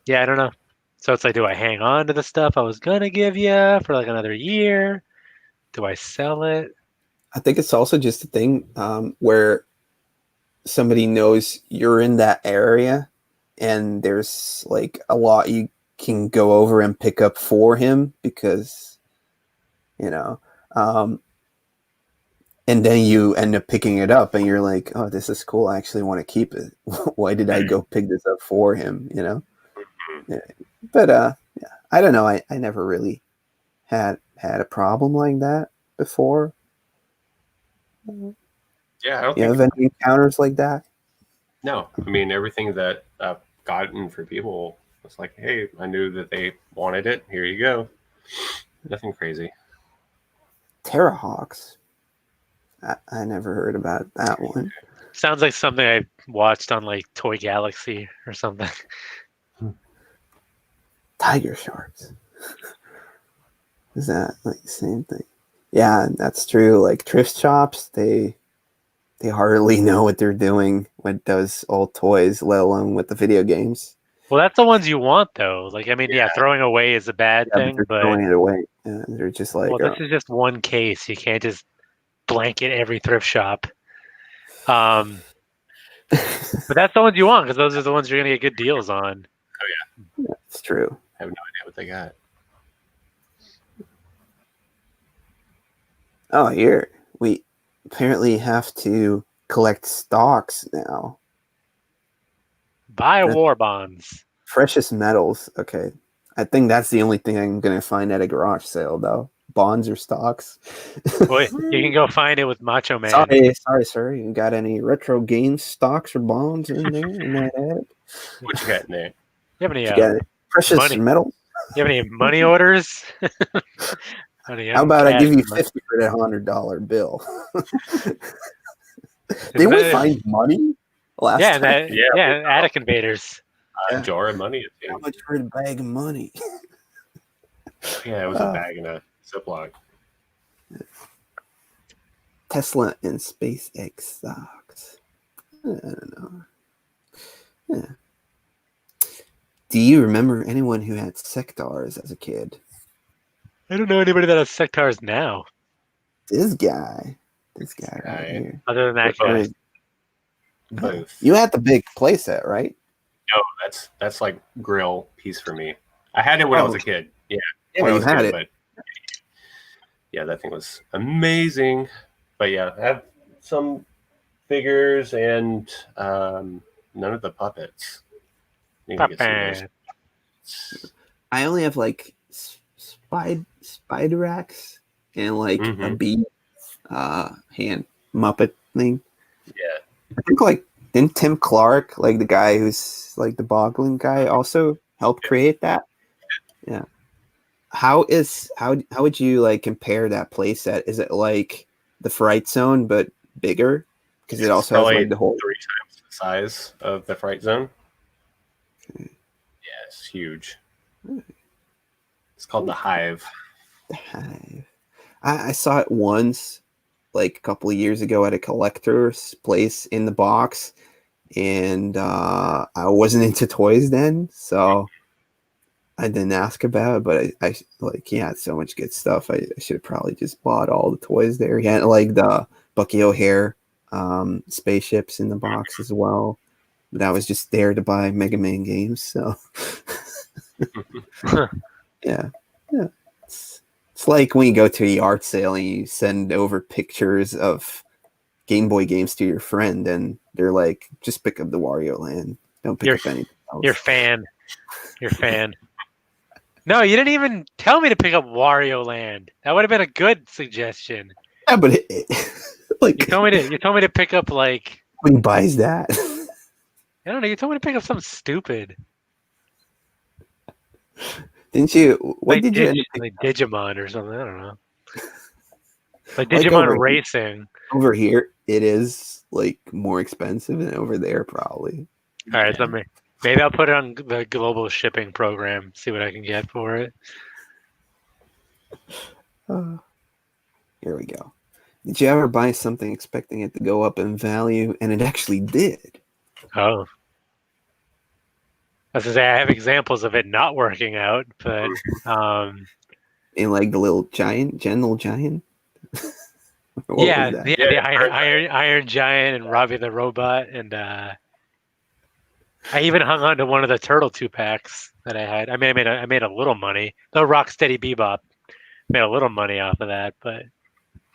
yeah, I don't know. So it's like, do I hang on to the stuff I was gonna give you for like another year? Do I sell it? I think it's also just a thing where somebody knows you're in that area and there's like a lot you can go over and pick up for him because, you know, um, and then you end up picking it up and you're like, oh, this is cool. I actually want to keep it. Why did I go pick this up for him? You know? Yeah. But yeah, I don't know. I never really had a problem like that before. Yeah, I don't You think have any encounters like that? no. I mean, everything that I've gotten for people. It's like, hey, I knew that they wanted it. Here you go. Nothing crazy. Terrahawks. I never heard about that one. Sounds like something I watched on like Toy Galaxy or something. Tiger sharks. Is that like the same thing? Yeah, that's true. Like thrift shops, they hardly know what they're doing with those old toys, let alone with the video games. Well, that's the ones you want, though. Like, I mean, yeah, throwing away is a bad Yeah, thing, they're but throwing it away. Yeah, they're just like, well, this is just one case. You can't just blanket every thrift shop. But that's the ones you want because those are the ones you're gonna get good deals on. Oh yeah, it's true. I have no idea what they got. Oh, here we apparently have to collect stocks now. Buy war bonds. Precious metals. Okay. I think that's the only thing I'm going to find at a garage sale, though. Bonds or stocks. Boy, you can go find it with Macho Man. Sorry, sir. You got any retro games, stocks, or bonds in there? In that ad? What you got in there? You have any You got precious metals? You have any money orders? How about I give you 50 for that $100 bill? Did we find money last time? Yeah, Attic Invaders. A jar of money. How much for a bag of money? Yeah, it was a bag in a Ziploc. Tesla and SpaceX stocks. I don't know. Yeah. Do you remember anyone who had sectors as a kid? I don't know anybody that has sectors now. This guy right here. Other than that guy. Both. You had the big playset, right? No, that's like grill piece for me. I had it when I was a kid. Yeah, when I was a kid, but yeah, that thing was amazing. But yeah, I have some figures and none of the puppets. I only have like spider racks and like a bee hand Muppet thing. Yeah, I think like didn't Tim Clark, like the guy who's like the boggling guy, also help create that? Yeah. How would you like compare that playset? Is it like the Fright Zone but bigger? Because it also has like the whole 3 times the size of the Fright Zone. Yeah, it's huge. It's called the Hive. The Hive. I saw it once, like a couple of years ago at a collector's place in the box, and I wasn't into toys then, so I didn't ask about it. But I like he had so much good stuff. I should have probably just bought all the toys there. He had like the Bucky O'Hare spaceships in the box as well. But I was just there to buy Mega Man games, so yeah. It's like when you go to a yard sale and you send over pictures of Game Boy games to your friend, and they're like, "Just pick up the Wario Land. Don't pick up anything else." You're fan. No, you didn't even tell me to pick up Wario Land. That would have been a good suggestion. Yeah, but like you told me to pick up like. Who buys that? I don't know. You told me to pick up something stupid. Didn't you? What like did you? Like Digimon or something. I don't know. Like Digimon Racing. Over here, it is like more expensive than over there, probably. All right, maybe I'll put it on the global shipping program. See what I can get for it. Here we go. Did you ever buy something expecting it to go up in value, and it actually did? Oh. I was gonna say I have examples of it not working out, but in like the little Gentle Giant. Yeah, the Iron Giant and Robbie the Robot, and I even hung on to one of the Turtle 2-packs that I had. I mean, I made a little money. The Rocksteady Bebop made a little money off of that, but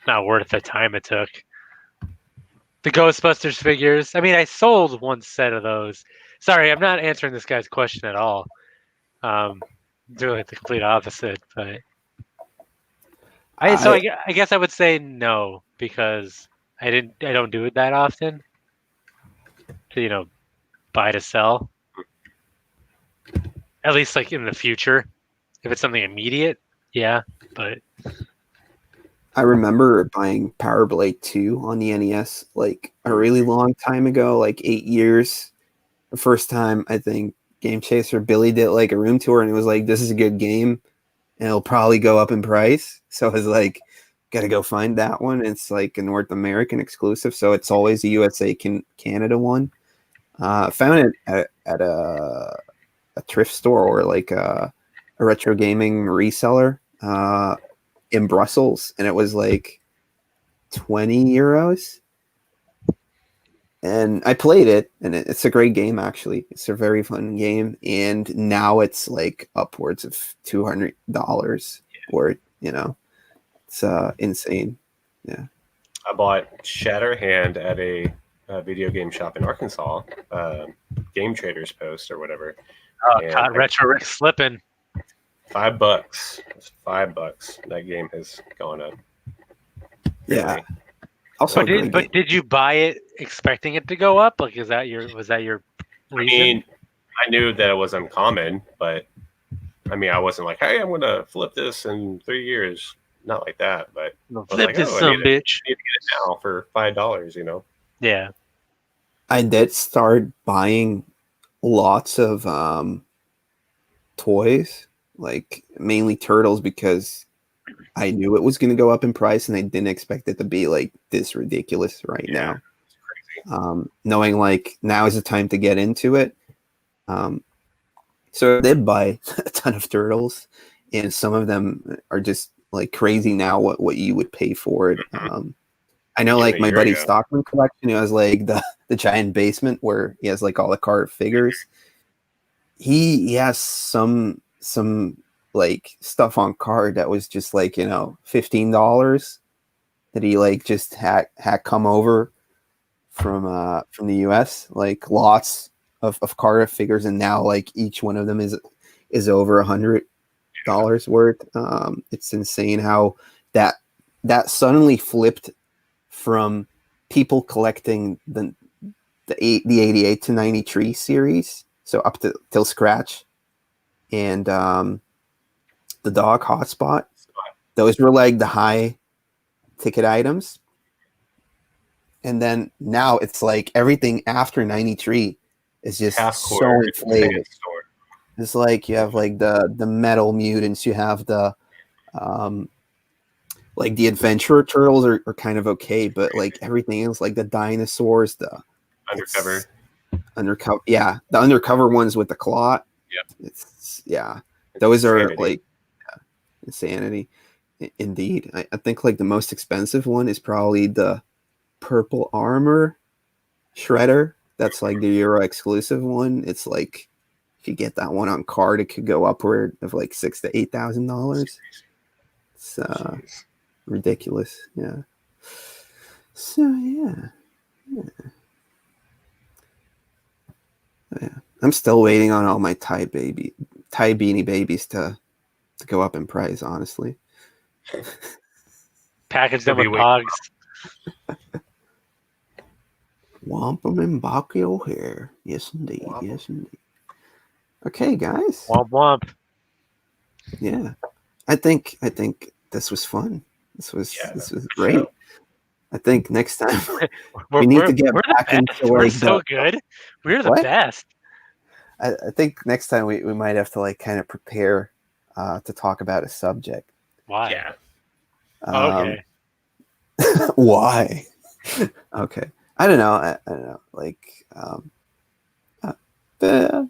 not worth the time it took. The Ghostbusters figures. I mean, I sold one set of those. Sorry, I'm not answering this guy's question at all. Doing the complete opposite, but I guess I would say no because I don't do it that often. To buy to sell. At least like in the future. If it's something immediate, yeah. But I remember buying Power Blade 2 on the NES like a really long time ago, like 8 years. The first time I think Game Chaser Billy did like a room tour and it was like, this is a good game and it'll probably go up in price. So I was like, gotta go find that one. It's like a North American exclusive, so it's always a USA Canada one. Found it at a thrift store or like a retro gaming reseller in Brussels, and it was like 20 euros. And I played it, and it's a great game, actually. It's a very fun game, and now it's like upwards of $200 for it, you know. It's insane. Yeah. I bought Shatterhand at a video game shop in Arkansas, Game Traders Post or whatever. caught Retro Rick slipping. $5. It's $5. That game has gone up. Yeah. Also, But did you buy it expecting it to go up? Like, was that your reason? I mean, I knew that it was uncommon, but I mean, I wasn't like, hey, I'm going to flip this in 3 years. Not like that, but flip like, this I some bitch. need to get it now for $5, you know? Yeah. I did start buying lots of toys, like mainly turtles, because I knew it was going to go up in price and I didn't expect it to be like this ridiculous right now. It's crazy. Knowing like now is the time to get into it. So I did buy a ton of turtles, and some of them are just like crazy now what you would pay for it. I know, like my buddy Stockman collection, who has like the giant basement where he has like all the card figures. He has some like stuff on card that was just like, you know, $15 that he like just had come over from the US, like lots of card figures, and now like each one of them is over $100 worth. It's insane how that suddenly flipped from people collecting the 88 to 93 series, so up to till Scratch, and the Dog Hotspot. Those were like the high ticket items, and then now it's like everything after 93 is just so inflated. It's like you have like the metal mutants, you have the like the adventurer turtles are kind of okay, but like everything else, like the dinosaurs, the undercover, yeah, the undercover ones with the claw. It's those insanity. Are like insanity. Indeed, I think like the most expensive one is probably the purple armor shredder. That's like the Euro exclusive one. It's like if you get that one on card, it could go upward of like $6,000 to $8,000. It's ridiculous. Yeah. So yeah. I'm still waiting on all my Thai Beanie Babies to go up in price, honestly. Package them with Pogs. Womp them in Bakio hair. Yes, indeed. Womp. Yes, indeed. Okay, guys. Womp womp. Yeah. I think this was fun. This was great. Sure. I think next time we need to get back into we're so good. We're the best. I think next time we might have to like kind of prepare to talk about a subject. Why? Yeah. Okay. Why? Okay. I don't know. I don't know. Like,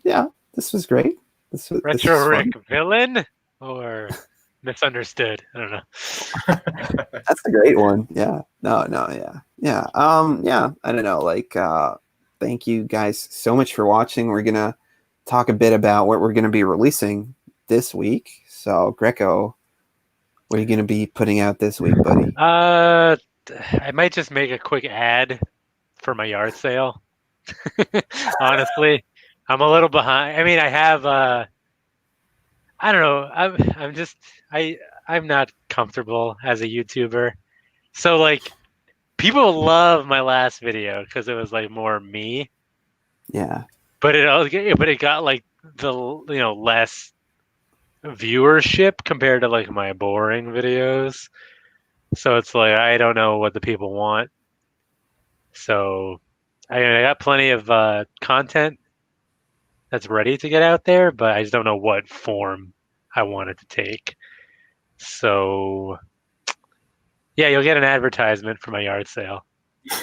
yeah, this was great. Retro Rick villain or misunderstood? I don't know. That's a great one. Yeah. No. Yeah. Yeah. Yeah. I don't know. Like, thank you guys so much for watching. We're gonna talk a bit about what we're gonna be releasing this week. So, Greco, what are you gonna be putting out this week, buddy? I might just make a quick ad for my yard sale. Honestly, I'm a little behind. I mean, I have I don't know. I'm not comfortable as a YouTuber. So like people love my last video because it was like more me. Yeah. But it got like the less viewership compared to like my boring videos. So it's like I don't know what the people want. So I got plenty of content that's ready to get out there, but I just don't know what form I want it to take. So yeah, you'll get an advertisement for my yard sale. Yeah.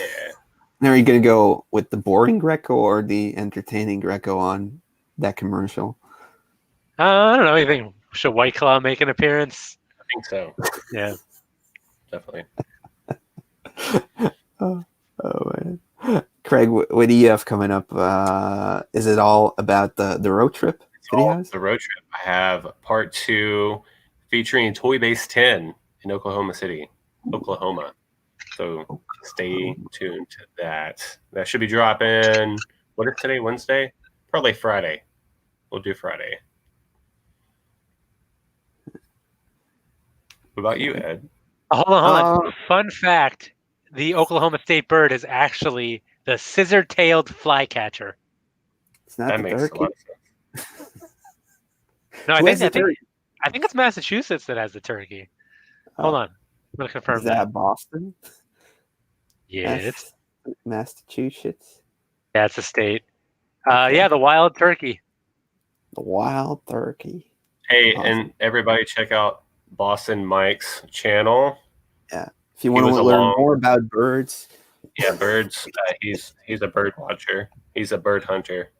Now, are you going to go with the boring Greco or the entertaining Greco on that commercial? I don't know. You think should White Claw make an appearance? I think so. Yeah. Definitely. Oh man. Craig, what do you have coming up? Is it all about the road trip videos? The road trip. I have part 2 featuring Toy Base 10 in Oklahoma City, Oklahoma. So stay tuned to that. That should be dropping. What is today? Wednesday? Probably Friday. We'll do Friday. What about you, Ed? Hold on. Fun fact: the Oklahoma State bird is actually the scissor-tailed flycatcher. It's not That the makes turkey. a lot of sense. No, Who has the turkey? I think it's Massachusetts that has the turkey. Hold on, I'm gonna confirm Is that Boston? Yes. Massachusetts. Yeah, it's a state. Okay. Yeah, the wild turkey. The wild turkey. Hey, Awesome. and everybody check out Boston Mike's channel. Yeah. If you want to learn more about birds. Yeah, birds. He's a bird watcher. He's a bird hunter.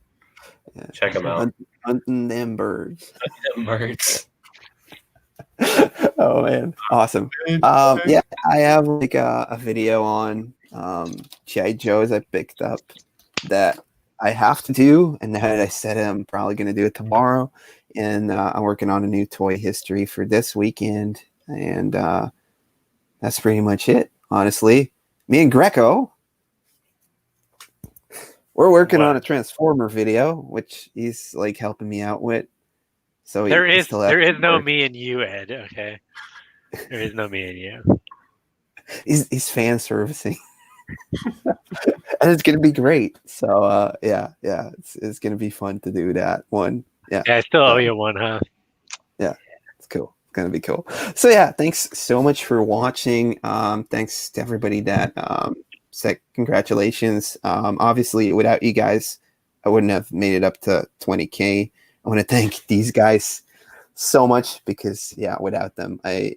Yeah. Check him out. Hunting them birds. Hunting them birds. Oh man, awesome. Yeah, I have like a video on G.I. Joes I picked up that I have to do, and that I said I'm probably going to do it tomorrow. And I'm working on a new toy history for this weekend, and that's pretty much it. Honestly, me and Greco, we're working on a Transformer video, which he's like helping me out with. So there is no me and you, Ed. Okay, there is no me and you. He's fan servicing, and it's gonna be great. So yeah, it's gonna be fun to do that one. Yeah, I still owe you one, huh? Yeah, it's cool. It's gonna be cool. So yeah, thanks so much for watching. Thanks to everybody that said congratulations. Obviously, without you guys, I wouldn't have made it up to 20K. I want to thank these guys so much because yeah, without them, I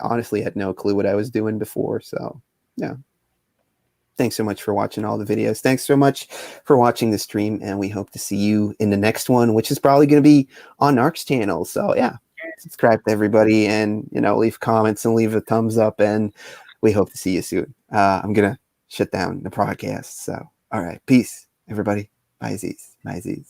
honestly had no clue what I was doing before. So yeah. Thanks so much for watching all the videos. Thanks so much for watching the stream, and we hope to see you in the next one, which is probably going to be on NARC's channel. So yeah, subscribe to everybody, and leave comments and leave a thumbs up, and we hope to see you soon. I'm gonna shut down the podcast. So all right, peace, everybody. Bye, Z's. Bye, Z's.